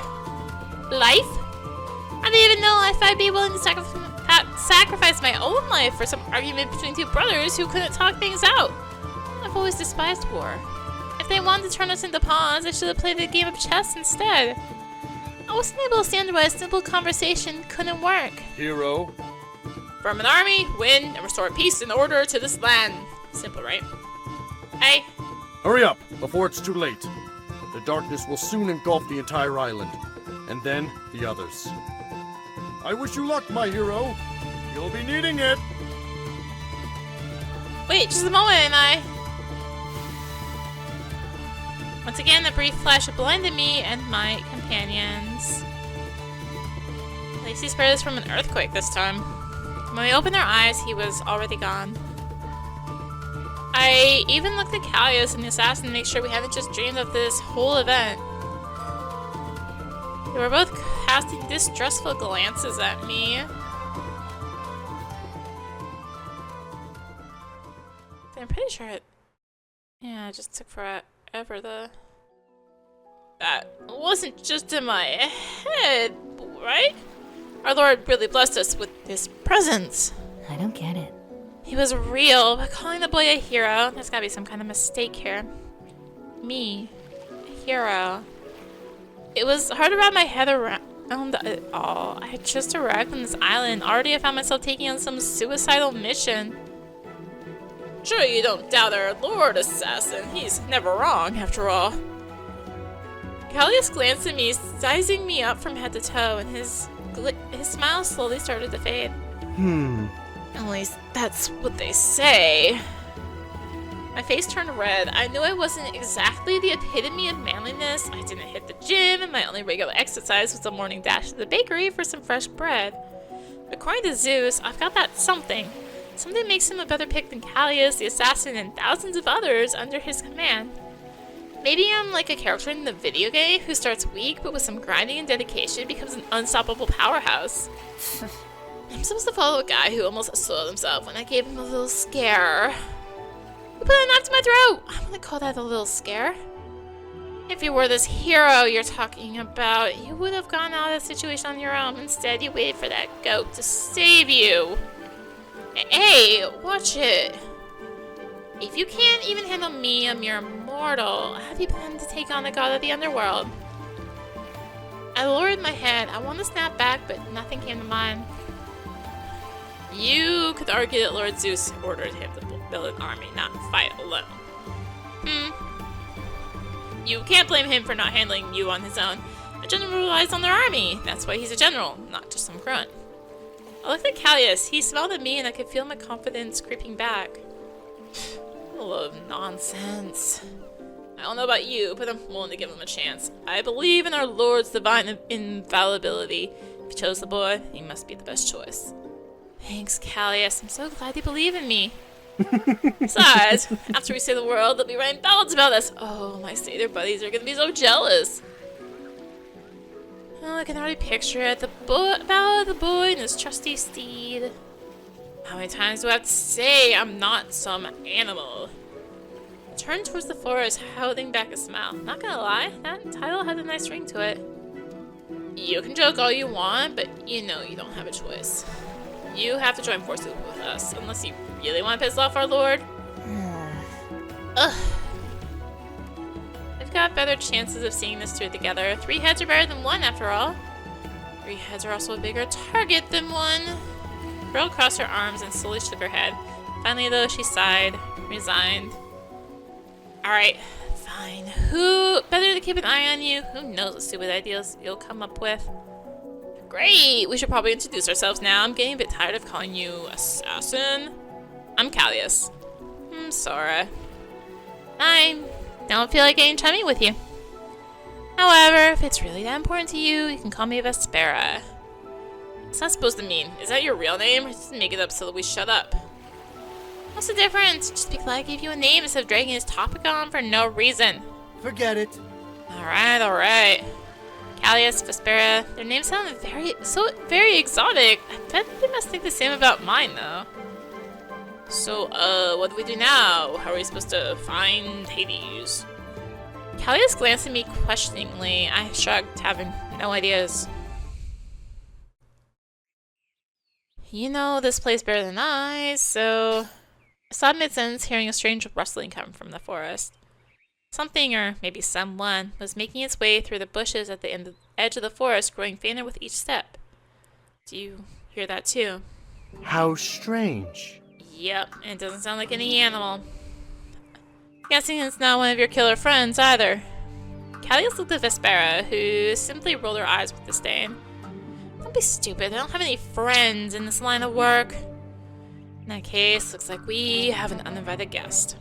Life? I don't even know if I'd be willing to sacrifice my own life for some argument between 2 brothers who couldn't talk things out. I've always despised war. If they wanted to turn us into pawns, I should have played a game of chess instead. I wasn't able to stand why a simple conversation couldn't work. Hero. Form an army, win, and restore peace and order to this land. Simple, right? Hey. Hurry up, before it's too late. The darkness will soon engulf the entire island, and then the others. I wish you luck, my hero. You'll be needing it. Wait, just a moment, and I... Once again, a brief flash blinded me and my companions. Lacey spared us from an earthquake this time. When we opened our eyes, he was already gone. I even looked at Callias and the assassin to make sure we hadn't just dreamed of this whole event. They were both casting distrustful glances at me. I'm pretty sure it just took forever that wasn't just in my head, right? Our Lord really blessed us with his presence. I don't get it. He was real, but calling the boy a hero, there's gotta be some kind of mistake here. Me, a hero. It was hard to wrap my head around it all. I had just arrived on this island. Already I found myself taking on some suicidal mission. Sure you don't doubt our Lord, assassin. He's never wrong, after all. Callias glanced at me, sizing me up from head to toe, and his his smile slowly started to fade. Hmm. At least that's what they say. My face turned red. I knew I wasn't exactly the epitome of manliness. I didn't hit the gym, and my only regular exercise was a morning dash to the bakery for some fresh bread. According to ZEUS, I've got that something. Something makes him a better pick than Callius, the assassin, and thousands of others under his command. Maybe I'm like a character in the video game who starts weak, but with some grinding and dedication becomes an unstoppable powerhouse. I'm supposed to follow a guy who almost soiled himself when I gave him a little scare. He put a knife to my throat! I wouldn't call that a little scare. If you were this hero you're talking about, you would have gone out of the situation on your own. Instead, you waited for that goat to save you. Hey, watch it. If you can't even handle me, a mere mortal, how do you plan to take on the god of the underworld? I lowered my head. I wanted to snap back, but nothing came to mind. You could argue that Lord Zeus ordered him to build an army, not fight alone. You can't blame him for not handling you on his own. A general relies on their army. That's why he's a general, not just some grunt. I looked at Callius. He smiled at me and I could feel my confidence creeping back. A lot of nonsense. I don't know about you, but I'm willing to give him a chance. I believe in our Lord's divine infallibility. If he chose the boy, he must be the best choice. Thanks, Callius. I'm so glad you believe in me. Besides, after we save the world, they'll be writing ballads about us. Oh, my satyr buddies are gonna be so jealous. Oh, I can already picture it. The ballad of the boy and his trusty steed. How many times do I have to say I'm not some animal? I turned towards the forest, holding back a smile. Not gonna lie, that title had a nice ring to it. You can joke all you want, but you know you don't have a choice. You have to join forces with us, unless you really want to piss off our lord. Ugh. We've got better chances of seeing this through together. 3 heads are better than 1, after all. 3 heads are also a bigger target than 1. The girl crossed her arms and slowly shook her head. Finally, though, she sighed, resigned. Alright, fine. Who better to keep an eye on you? Who knows what stupid ideas you'll come up with? Great! We should probably introduce ourselves now. I'm getting a bit tired of calling you assassin. I'm Callius. I'm Sora. I don't feel like getting chummy with you. However, if it's really that important to you, you can call me Vespera. What's that supposed to mean? Is that your real name? Or just make it up so that we shut up? What's the difference? Just because I gave you a name instead of dragging this topic on for no reason. Forget it. Alright. Callius, Vespera, their names sound very exotic. I bet they must think the same about mine, though. So, what do we do now? How are we supposed to find Hades? Callius glanced at me questioningly. I shrugged, having no ideas. You know this place better than I, so... I stopped mid-sentence, hearing a strange rustling come from the forest. Something, or maybe someone, was making its way through the bushes at the edge of the forest, growing fainter with each step. Do you hear that too? How strange. Yep, and it doesn't sound like any animal. Guessing it's not one of your killer friends either. Callius looked at Vespera, who simply rolled her eyes with disdain. Don't be stupid, I don't have any friends in this line of work. In that case, looks like we have an uninvited guest.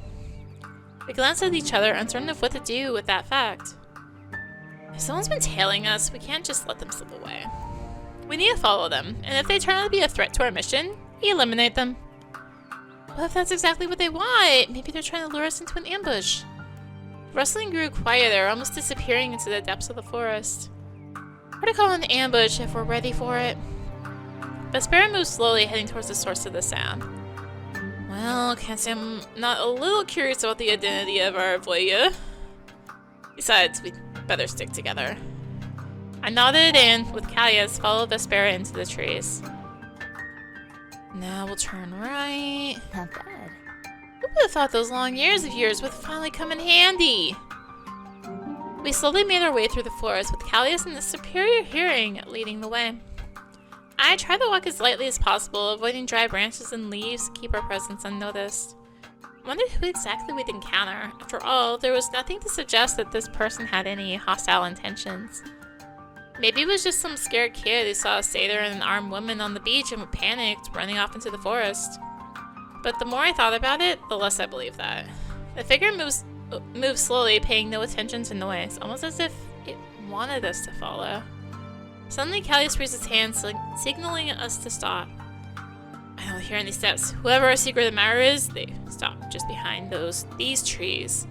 We glanced at each other, uncertain of what to do with that fact. If someone's been tailing us, we can't just let them slip away. We need to follow them, and if they turn out to be a threat to our mission, we eliminate them. What if that's exactly what they want? Maybe they're trying to lure us into an ambush. The rustling grew quieter, almost disappearing into the depths of the forest. Hard to call an ambush if we're ready for it. Vespera moved slowly, heading towards the source of the sound. Well, can't say I'm not a little curious about the identity of our voyeur. Besides, we'd better stick together. I nodded and, with Callius, followed Vespera into the trees. Now we'll turn right. Not bad. Who would have thought those long years of yours would finally come in handy? We slowly made our way through the forest, with Callius in the superior hearing leading the way. I tried to walk as lightly as possible, avoiding dry branches and leaves to keep our presence unnoticed. I wondered who exactly we'd encounter. After all, there was nothing to suggest that this person had any hostile intentions. Maybe it was just some scared kid who saw a satyr and an armed woman on the beach and panicked, running off into the forest. But the more I thought about it, the less I believed that. The figure moved slowly, paying no attention to noise, almost as if it wanted us to follow. Suddenly, Callius raised his hand, signaling us to stop. I don't hear any steps. Whoever our secret admirer is, they stop just behind these trees.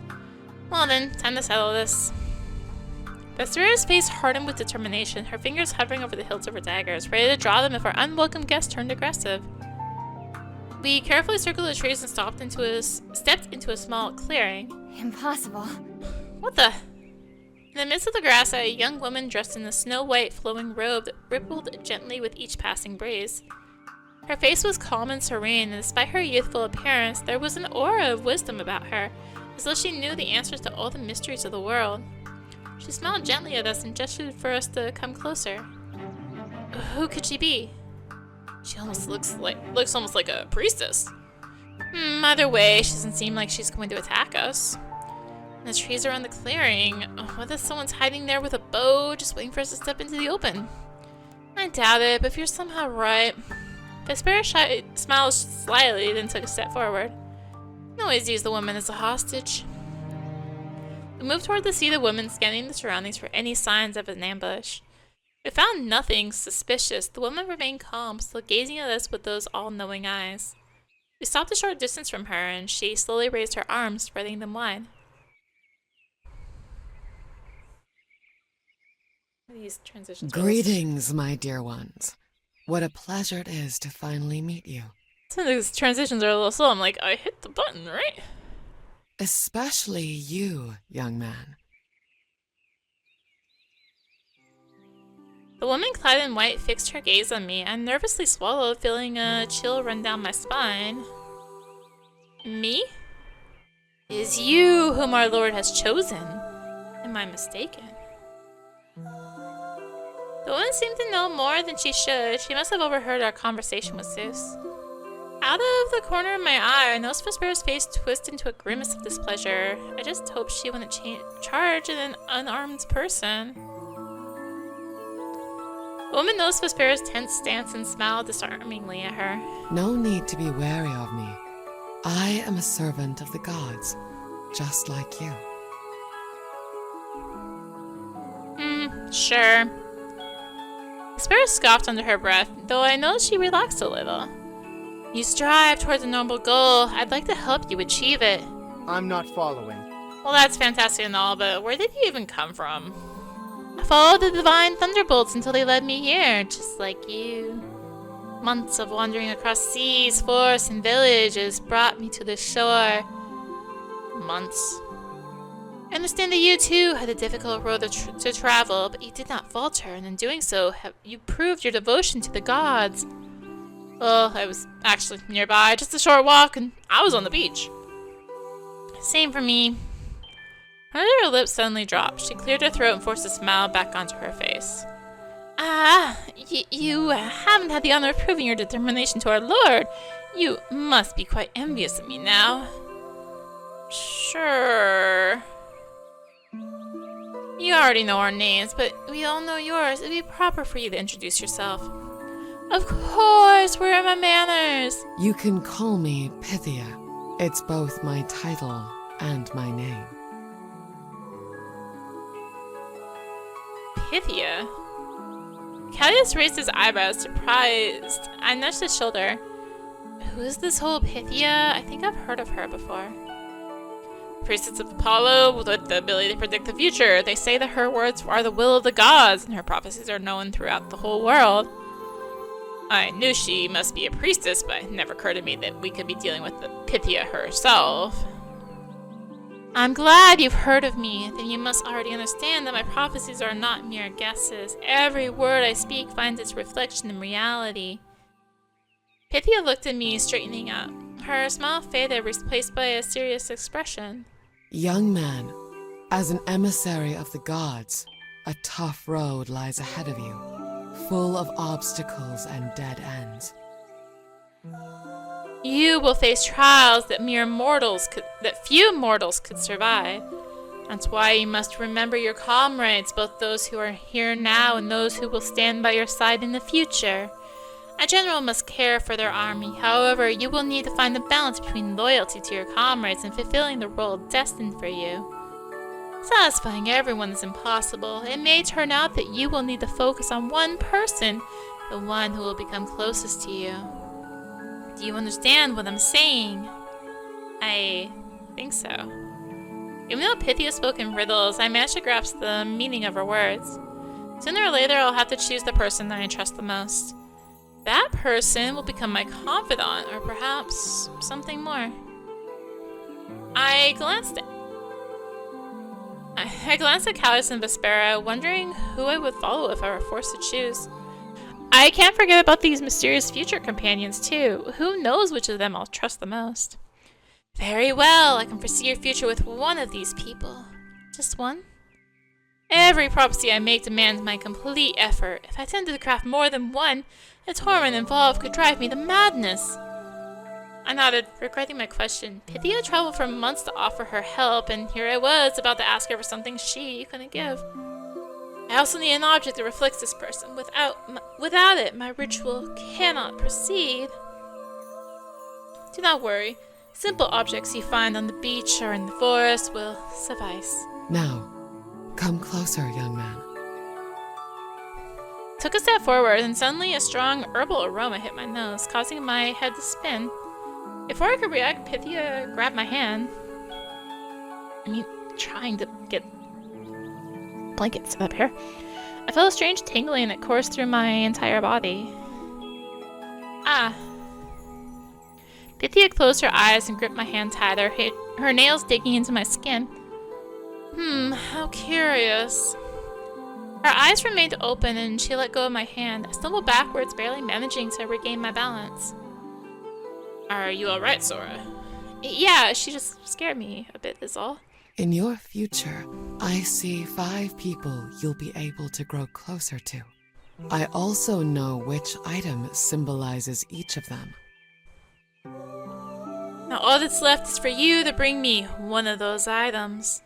Well then, time to settle this. Vespera's face hardened with determination, her fingers hovering over the hilts of her daggers, ready to draw them if our unwelcome guest turned aggressive. We carefully circled the trees and stepped into a small clearing. Impossible. What the? In the midst of the grass, a young woman dressed in a snow-white flowing robe that rippled gently with each passing breeze. Her face was calm and serene, and despite her youthful appearance, there was an aura of wisdom about her, as though she knew the answers to all the mysteries of the world. She smiled gently at us and gestured for us to come closer. Who could she be? She almost looks almost like a priestess. Either way, she doesn't seem like she's going to attack us. And the trees around the clearing. What if someone's hiding there with a bow, just waiting for us to step into the open? I doubt it, but if you're somehow right. Vespera smiled slyly, then took a step forward. No always use the woman as a hostage. We moved toward the seated woman, scanning the surroundings for any signs of an ambush. We found nothing suspicious. The woman remained calm, still gazing at us with those all-knowing eyes. We stopped a short distance from her, and she slowly raised her arms, spreading them wide. These transitions. Greetings, my dear ones. What a pleasure it is to finally meet you. Some of these transitions are a little slow. I'm like, I hit the button, right? Especially you, young man. The woman clad in white fixed her gaze on me. I nervously swallowed, feeling a chill run down my spine. Me? It is you whom our Lord has chosen. Am I mistaken? The woman seemed to know more than she should. She must have overheard our conversation with ZEUS. Out of the corner of my eye, I noticed Vespera's face twist into a grimace of displeasure. I just hoped she wouldn't charge an unarmed person. The woman noticed Vespera's tense stance and smiled disarmingly at her. No need to be wary of me. I am a servant of the gods, just like you. Sure. Vespera scoffed under her breath, though I noticed she relaxed a little. You strive towards a noble goal. I'd like to help you achieve it. I'm not following. Well, that's fantastic and all, but where did you even come from? I followed the divine thunderbolts until they led me here, just like you. Months of wandering across seas, forests, and villages brought me to the shore. Months. I understand that you too had a difficult road to travel, but you did not falter, and in doing so, you proved your devotion to the gods. Well, I was actually nearby, just a short walk, and I was on the beach. Same for me. Her lips suddenly dropped. She cleared her throat and forced a smile back onto her face. You haven't had the honor of proving your determination to our Lord. You must be quite envious of me now. Sure. You already know our names, but we all know yours. It'd be proper for you to introduce yourself. Of course, where are my manners? You can call me Pythia. It's both my title and my name. Pythia? Callius raised his eyebrows, surprised. I nudged his shoulder. Who is this whole Pythia? I think I've heard of her before. Priestess of Apollo with the ability to predict the future. They say that her words are the will of the gods, and her prophecies are known throughout the whole world. I knew she must be a priestess, but it never occurred to me that we could be dealing with the Pythia herself. I'm glad you've heard of me. Then you must already understand that my prophecies are not mere guesses. Every word I speak finds its reflection in reality. Pythia looked at me, straightening up. Her smile faded, replaced by a serious expression. Young man, as an emissary of the gods, a tough road lies ahead of you, full of obstacles and dead ends. You will face trials that few mortals could survive. That's why you must remember your comrades, both those who are here now and those who will stand by your side in the future. A general must care for their army. However, you will need to find a balance between loyalty to your comrades and fulfilling the role destined for you. Satisfying everyone is impossible. It may turn out that you will need to focus on one person, the one who will become closest to you. Do you understand what I'm saying? I think so. Even though Pythia spoke in riddles, I managed to grasp the meaning of her words. Sooner or later, I'll have to choose the person that I trust the most. That person will become my confidant, or perhaps something more. I glanced at Callias and Vespera, wondering who I would follow if I were forced to choose. I can't forget about these mysterious future companions, too. Who knows which of them I'll trust the most? Very well, I can foresee your future with one of these people. Just one? Every prophecy I make demands my complete effort. If I attempted to craft more than one, the torment involved could drive me to madness. I nodded, regretting my question. Pythia traveled for months to offer her help, and here I was, about to ask her for something she couldn't give. I also need an object that reflects this person. Without it, my ritual cannot proceed. Do not worry. Simple objects you find on the beach or in the forest will suffice. Now, come closer, young man. Took a step forward, and suddenly a strong herbal aroma hit my nose, causing my head to spin. Before I could react, Pythia grabbed my hand. Trying to get blankets up here. I felt a strange tingling that coursed through my entire body. Ah. Pythia closed her eyes and gripped my hand tighter, her nails digging into my skin. How curious. Her eyes remained open and she let go of my hand. I stumbled backwards, barely managing to regain my balance. Are you alright, Sora? Yeah, she just scared me a bit, is all. In your future, I see 5 people you'll be able to grow closer to. I also know which item symbolizes each of them. Now all that's left is for you to bring me one of those items.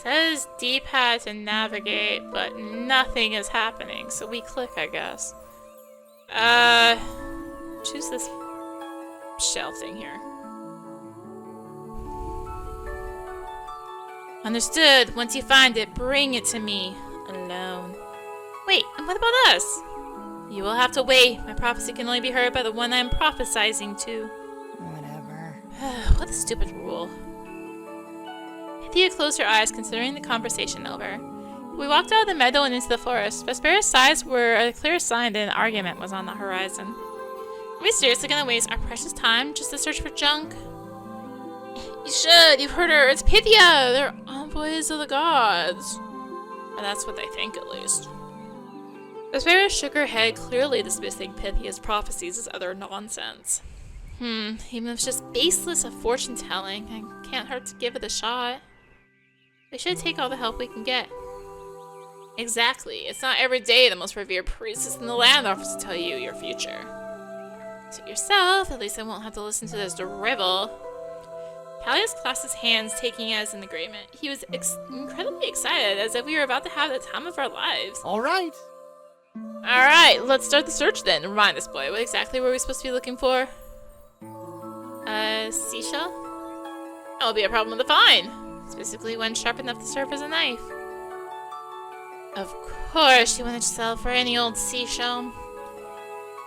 Says D-pad to navigate, but nothing is happening, so we click, I guess. Choose this shell thing here. Understood. Once you find it, bring it to me. Alone. Wait, and what about us? You will have to wait. My prophecy can only be heard by the one I am prophesizing to. Whatever. What a stupid rule. Pythia closed her eyes, considering the conversation over. We walked out of the meadow and into the forest. Vespera's sighs were a clear sign that an argument was on the horizon. Are we seriously gonna waste our precious time just to search for junk? You should! You've heard her! It's Pythia! They're envoys of the gods. Or that's what they think, at least. Vespera shook her head, clearly dismissing Pythia's prophecies as utter nonsense. Even if it's just baseless of fortune-telling, I can't hurt to give it a shot. We should take all the help we can get. Exactly. It's not every day the most revered priestess in the land offers to tell you your future. Suit yourself, at least I won't have to listen to this drivel. Callias clasped his hands, taking it as an agreement. He was incredibly excited, as if we were about to have the time of our lives. All right. Alright, let's start the search then. Remind us, boy, what exactly were we supposed to be looking for? Seashell? That will be a problem to find. Specifically when sharp enough to serve as a knife. Of course, you want to sell for any old seashell.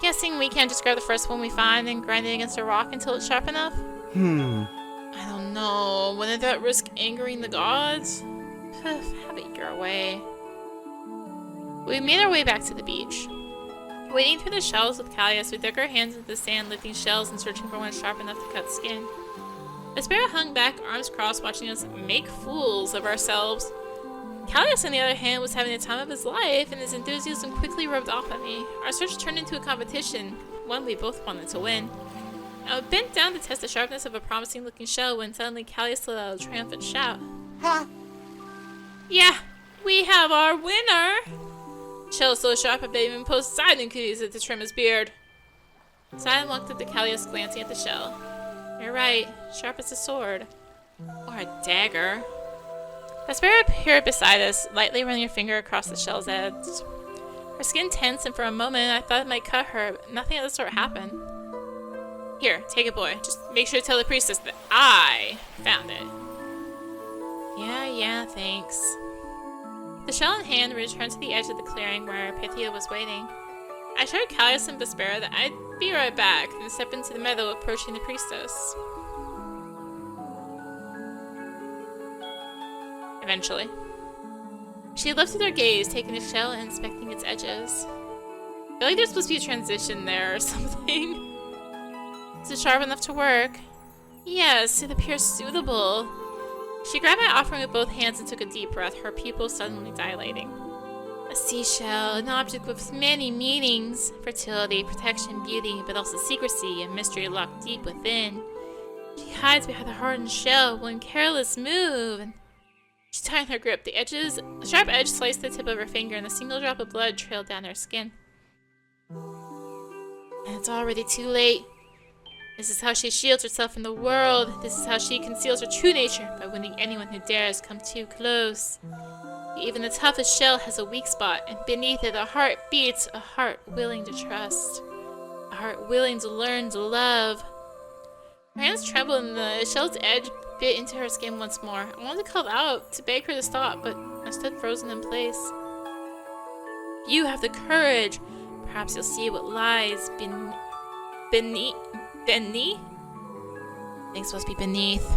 Guessing we can't just grab the first one we find and grind it against a rock until it's sharp enough? I don't know. Wouldn't that risk angering the gods? Have it your way. We made our way back to the beach. Wading through the shells with Callias, we dug our hands into the sand, lifting shells and searching for one sharp enough to cut skin. Vespera hung back, arms crossed, watching us make fools of ourselves. Callias, on the other hand, was having the time of his life, and his enthusiasm quickly rubbed off on me. Our search turned into a competition, one we both wanted to win. I bent down to test the sharpness of a promising-looking shell when suddenly Callias let out a triumphant shout. Ha! Yeah, we have our winner! Shell so sharp that even Poseidon could use it to trim his beard. Simon walked up to Callias, glancing at the shell. You're right, sharp as a sword. Or a dagger. Vespera appeared beside us, lightly running her finger across the shell's edge. Her skin tensed, and for a moment I thought it might cut her, but nothing of the sort happened. Here, take it, boy. Just make sure to tell the priestess that I found it. Yeah, thanks. The shell in hand, we returned to the edge of the clearing where Pythia was waiting. I showed Callias and Vespera that I'd be right back, and stepped into the meadow, approaching the priestess. Eventually. She lifted her gaze, taking the shell and inspecting its edges. I feel like there's supposed to be a transition there or something. Is it sharp enough to work? Yes, it appears suitable. She grabbed my offering with both hands and took a deep breath, her pupils suddenly dilating. A seashell, an object with many meanings. Fertility, protection, beauty, but also secrecy and mystery locked deep within. She hides behind the hardened shell, one careless move, and she tightened her grip. The sharp edge sliced the tip of her finger, and a single drop of blood trailed down her skin. And it's already too late. This is how she shields herself from the world. This is how she conceals her true nature, by winning anyone who dares come too close. Even the toughest shell has a weak spot, and beneath it a heart beats, a heart willing to trust, a heart willing to learn to love. Her hands trembled, and the shell's edge bit into her skin once more. I wanted to call out to beg her to stop, but I stood frozen in place. You have the courage. Perhaps you'll see what lies beneath? I think it's supposed to be beneath.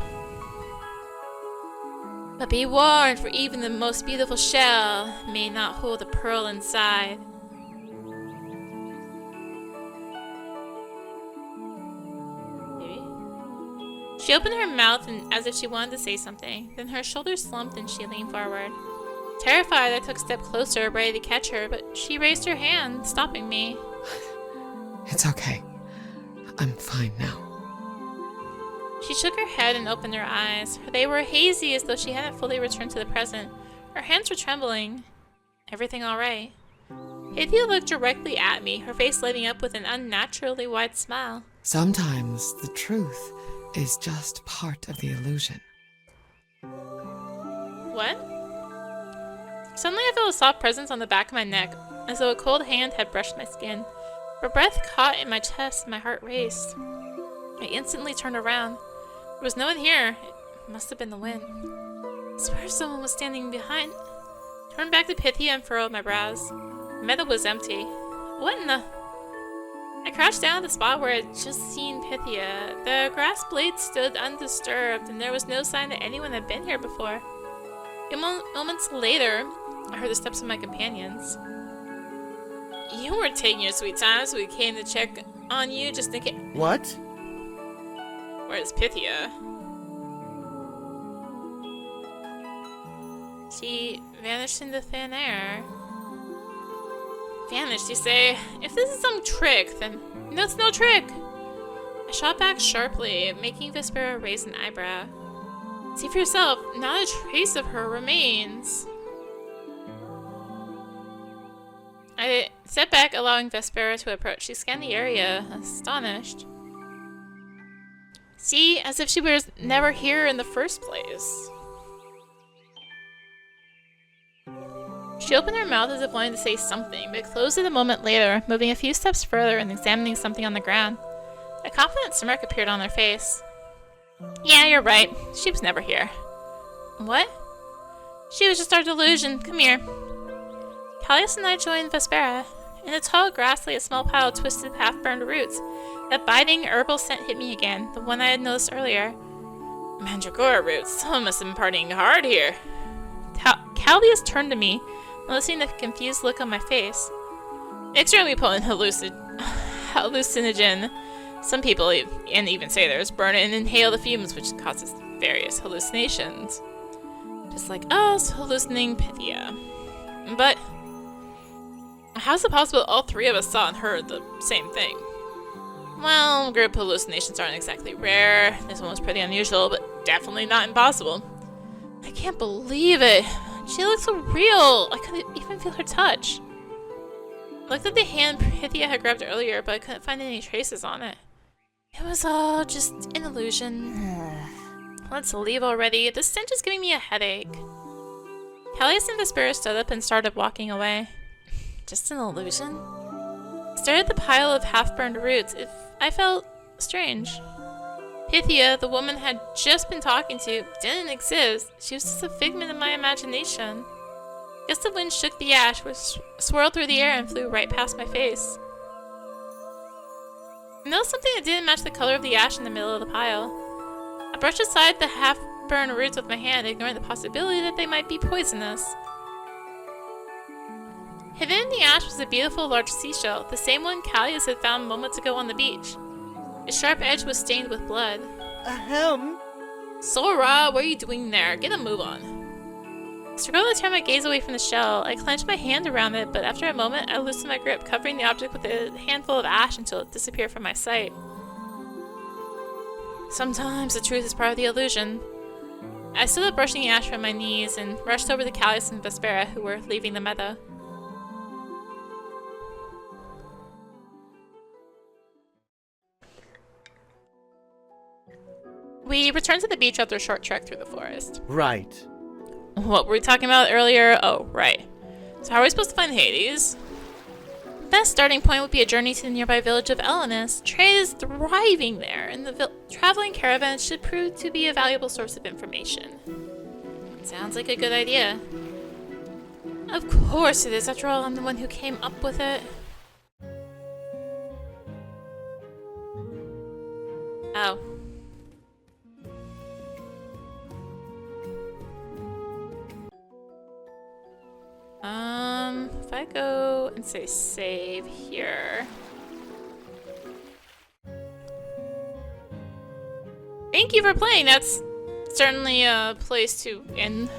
But be warned, for even the most beautiful shell may not hold a pearl inside. Maybe? She opened her mouth as if she wanted to say something. Then her shoulders slumped and she leaned forward. Terrified, I took a step closer, ready to catch her, but she raised her hand, stopping me. It's okay. I'm fine now. She shook her head and opened her eyes. They were hazy, as though she hadn't fully returned to the present. Her hands were trembling. Everything all right? Pythia looked directly at me, her face lighting up with an unnaturally wide smile. Sometimes the truth is just part of the illusion. What? Suddenly I felt a soft presence on the back of my neck, as though a cold hand had brushed my skin. Her breath caught in my chest and my heart raced. I instantly turned around. There was no one here. It must have been the wind. I swear someone was standing behind. I turned back to Pythia and furrowed my brows. The meadow was empty. What in the... I crouched down at the spot where I'd just seen Pythia. The grass blade stood undisturbed, and there was no sign that anyone had been here before. Moments later, I heard the steps of my companions. You were taking your sweet time, so we came to check on you just in case. What? Where's Pythia? She vanished into thin air. Vanished, you say? If this is some trick, then no, it's no trick. I shot back sharply, making Vespera raise an eyebrow. See for yourself, not a trace of her remains. I stepped back, allowing Vespera to approach. She scanned the area, astonished. See, as if she was never here in the first place. She opened her mouth as if wanting to say something, but closed it a moment later, moving a few steps further and examining something on the ground. A confident smirk appeared on her face. Yeah, you're right. She was never here. What? She was just our delusion. Come here. Callias and I joined Vespera. In the tall grass lay a small pile of twisted, half-burned roots. That biting herbal scent hit me again, the one I had noticed earlier. Mandragora roots. Someone must have been partying hard here. Callias turned to me, noticing the confused look on my face. Extremely potent hallucinogen. Some people even sailors burn it and inhale the fumes, which causes various hallucinations. Just like us hallucinating Pythia. But how's it possible all three of us saw and heard the same thing? Well, group hallucinations aren't exactly rare. This one was pretty unusual, but definitely not impossible. I can't believe it. She looks so real. I couldn't even feel her touch. I looked at the hand Pythia had grabbed earlier, but I couldn't find any traces on it. It was all just an illusion. Let's leave already. This stench is giving me a headache. Callias and Vespera stood up and started walking away. Just an illusion? I stared at the pile of half-burned roots. I felt strange. Pythia, the woman had just been talking to, didn't exist. She was just a figment of my imagination. Gusts of wind shook the ash, which swirled through the air and flew right past my face. I noticed something that didn't match the color of the ash in the middle of the pile. I brushed aside the half-burned roots with my hand, ignoring the possibility that they might be poisonous. Hidden in the ash was a beautiful large seashell, the same one Callias had found moments ago on the beach. Its sharp edge was stained with blood. Ahem. Sora, what are you doing there? Get a move on. I struggled to turn my gaze away from the shell. I clenched my hand around it, but after a moment, I loosened my grip, covering the object with a handful of ash until it disappeared from my sight. Sometimes the truth is part of the illusion. I stood up brushing the ash from my knees and rushed over to Callias and Vespera, who were leaving the meadow. We returned to the beach after a short trek through the forest. Right. What were we talking about earlier? Oh, right. So how are we supposed to find Hades? The best starting point would be a journey to the nearby village of Elenus. Trade is thriving there, and the traveling caravan should prove to be a valuable source of information. Sounds like a good idea. Of course it is. After all, I'm the one who came up with it. Oh. If I go and say save here. Thank you for playing. That's certainly a place to end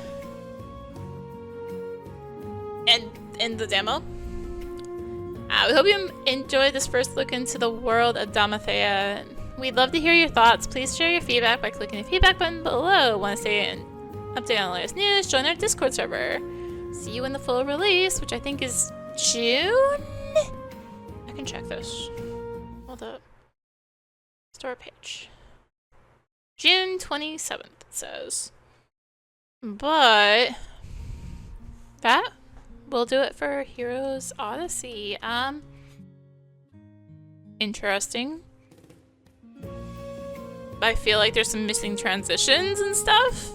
the demo. We hope you enjoyed this first look into the world of Damathea. We'd love to hear your thoughts. Please share your feedback by clicking the feedback button below. Want to stay an update on the latest news? Join our Discord server. See you in the full release, which I think is June? I can check this. Hold up. Store page. June 27th, it says. But that will do it for Heroes Odyssey. Interesting. I feel like there's some missing transitions and stuff.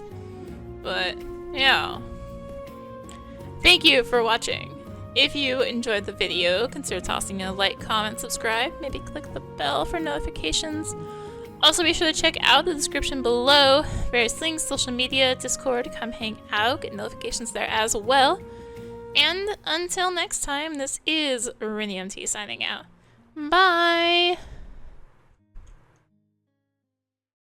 But yeah. Thank you for watching. If you enjoyed the video, consider tossing a like, comment, subscribe, maybe click the bell for notifications. Also be sure to check out the description below, various links, social media, Discord, come hang out, get notifications there as well. And until next time, this is rinimt signing out. Bye!